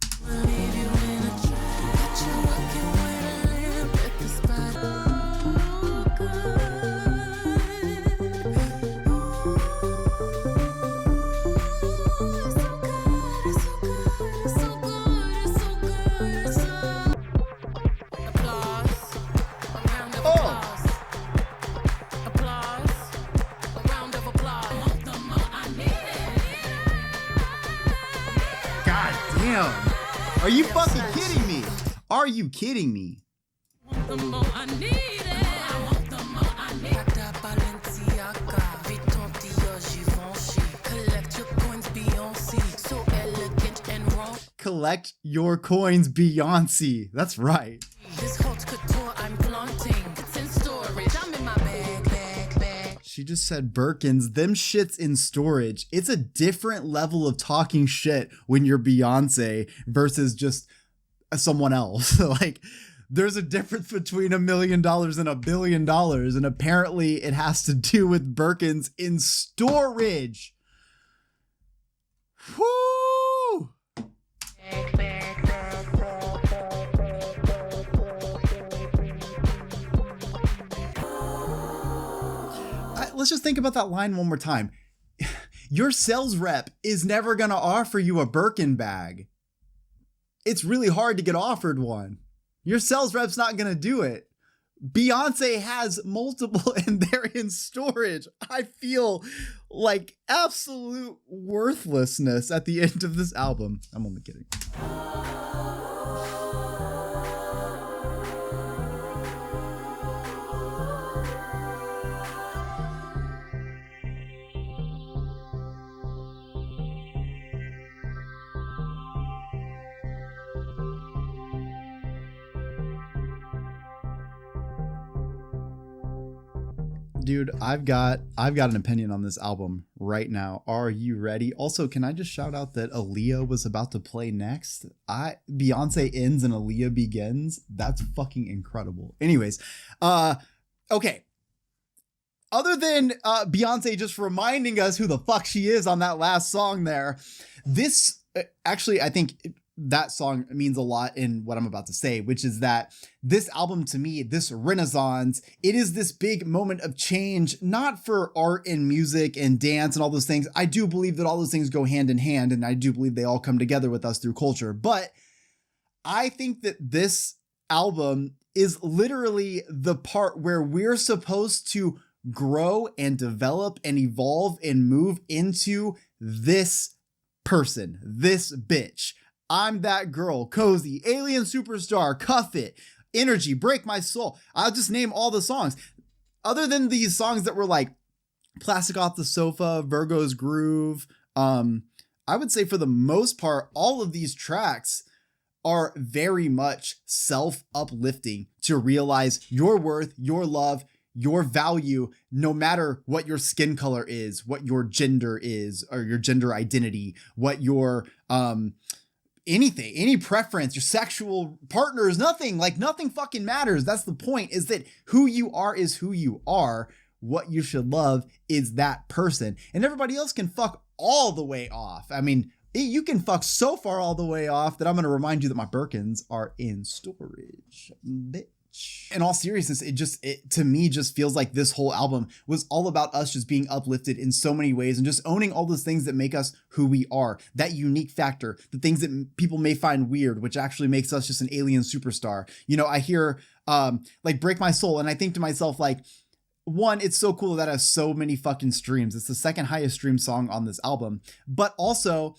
Damn. Are you fucking kidding me? Are you kidding me? The more I need it, I want the more I need it. Balenciaga, Vuitton, Dior, Givenchy. Collect your coins, Beyonce. So elegant and raw. Collect your coins, Beyonce. That's right. This haute couture I'm flaunting. It's in storage. I'm in my bag. She just said Birkins, them shits in storage. It's a different level of talking shit when you're Beyonce versus just someone else. Like, there's a difference between $1 million and $1 billion, and apparently it has to do with Birkins in storage. Woo! Let's just think about that line one more time. Your sales rep is never going to offer you a Birkin bag. It's really hard to get offered one. Your sales rep's not going to do it. Beyonce has multiple and they're in storage. I feel like absolute worthlessness at the end of this album. I'm only kidding. Dude, I've got an opinion on this album right now. Are you ready? Also, can I just shout out that Aaliyah was about to play next? Beyonce ends and Aaliyah begins. That's fucking incredible. Anyways, okay. Other than Beyonce just reminding us who the fuck she is on that last song there, this actually, I think that song means a lot in what I'm about to say, which is that this album to me, this renaissance, it is this big moment of change, not for art and music and dance and all those things. I do believe that all those things go hand in hand, and I do believe they all come together with us through culture. But I think that this album is literally the part where we're supposed to grow and develop and evolve and move into this person, this bitch. I'm that girl, Cozy, Alien Superstar, Cuff It, Energy, Break My Soul. I'll just name all the songs. Other than these songs that were like Plastic Off the Sofa, Virgo's Groove, I would say for the most part, all of these tracks are very much self-uplifting to realize your worth, your love, your value, no matter what your skin color is, what your gender is, or your gender identity, what your, anything, any preference, your sexual partners, nothing fucking matters. That's the point, is that who you are is who you are. What you should love is that person, and everybody else can fuck all the way off. I mean, you can fuck so far all the way off that I'm going to remind you that my Birkins are in storage, bitch. In all seriousness, it to me just feels like this whole album was all about us just being uplifted in so many ways and just owning all those things that make us who we are, that unique factor, the things that people may find weird, which actually makes us just an alien superstar. You know, I hear like Break My Soul, and I think to myself, like, one, it's so cool that it has so many fucking streams. It's the second highest streamed song on this album. But also,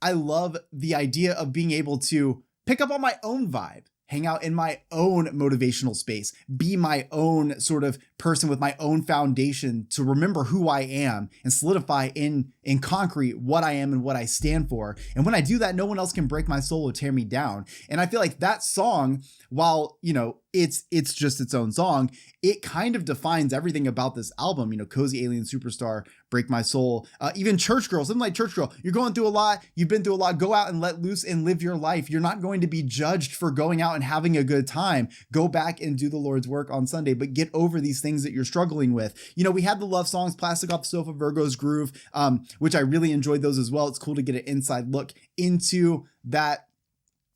I love the idea of being able to pick up on my own vibe, hang out in my own motivational space, be my own sort of person with my own foundation to remember who I am and solidify in concrete what I am and what I stand for. And when I do that, no one else can break my soul or tear me down. And I feel like that song, while, you know, it's just its own song, it kind of defines everything about this album. You know, Cozy, Alien Superstar, Break My Soul, even Church Girl, something like Church Girl. You're going through a lot. You've been through a lot. Go out and let loose and live your life. You're not going to be judged for going out and having a good time. Go back and do the Lord's work on Sunday, but get over these things that you're struggling with. You know, we had the love songs, Plastic Off the Sofa, Virgo's Groove, which I really enjoyed those as well. It's cool to get an inside look into that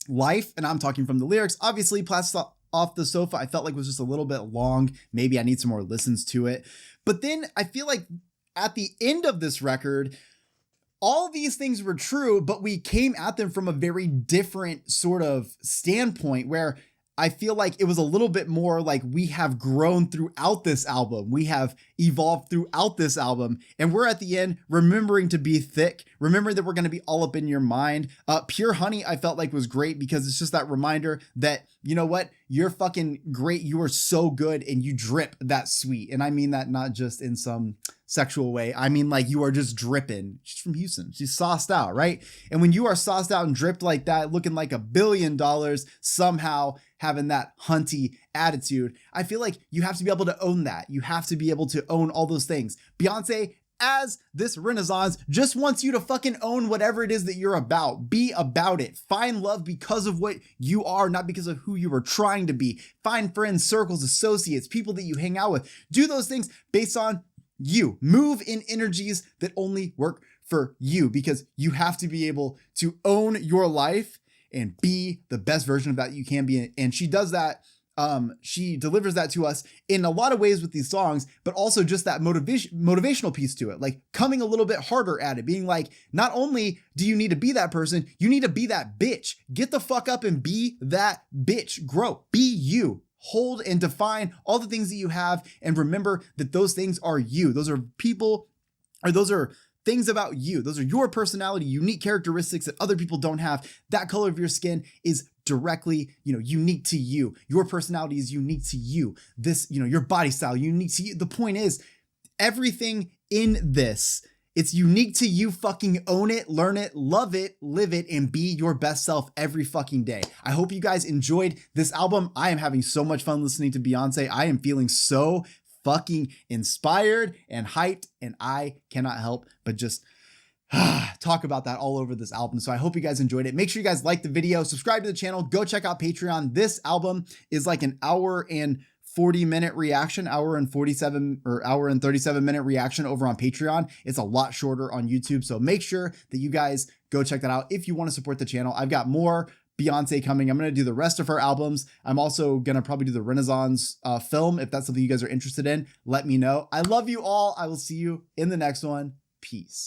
life. And I'm talking from the lyrics. Obviously, Plastic Off the Sofa, I felt like was just a little bit long. Maybe I need some more listens to it. But then I feel like at the end of this record, all these things were true, but we came at them from a very different sort of standpoint, where I feel like it was a little bit more like we have grown throughout this album. We have evolved throughout this album, and we're at the end remembering to be thick, remember that we're going to be all up in your mind. Pure Honey, I felt like was great because it's just that reminder that, you know what, you're fucking great. You are so good and you drip that sweet. And I mean that not just in some sexual way. I mean, like, you are just dripping. She's from Houston. She's sauced out, right? And when you are sauced out and dripped like that, looking like $1 billion, somehow having that hunty attitude, I feel like you have to be able to own that. You have to be able to own all those things. Beyonce, as this Renaissance, just wants you to fucking own whatever it is that you're about. Be about it. Find love because of what you are, not because of who you are trying to be. Find friends, circles, associates, people that you hang out with. Do those things based on you. Move in energies that only work for you, because you have to be able to own your life and be the best version of that you can be. And she does that. She delivers that to us in a lot of ways with these songs, but also just that motivational piece to it, like coming a little bit harder at it, being like, not only do you need to be that person, you need to be that bitch. Get the fuck up and be that bitch. Grow. Be you. Hold and define all the things that you have, and remember that those things are you. Those are people, or those are things about you. Those are your personality, unique characteristics that other people don't have. That color of your skin is directly, unique to you. Your personality is unique to you. This, your body style, unique to you. The point is, everything in this, it's unique to you. Fucking own it, learn it, love it, live it, and be your best self every fucking day. I hope you guys enjoyed this album. I am having so much fun listening to Beyonce. I am feeling so fucking inspired and hyped, and I cannot help but just talk about that all over this album. So I hope you guys enjoyed it. Make sure you guys like the video, subscribe to the channel, go check out Patreon. This album is like an hour and 40-minute reaction, hour and 37-minute reaction over on Patreon. It's a lot shorter on YouTube. So make sure that you guys go check that out if you want to support the channel. I've got more Beyonce coming. I'm going to do the rest of her albums. I'm also going to probably do the Renaissance film. If that's something you guys are interested in, let me know. I love you all. I will see you in the next one. Peace.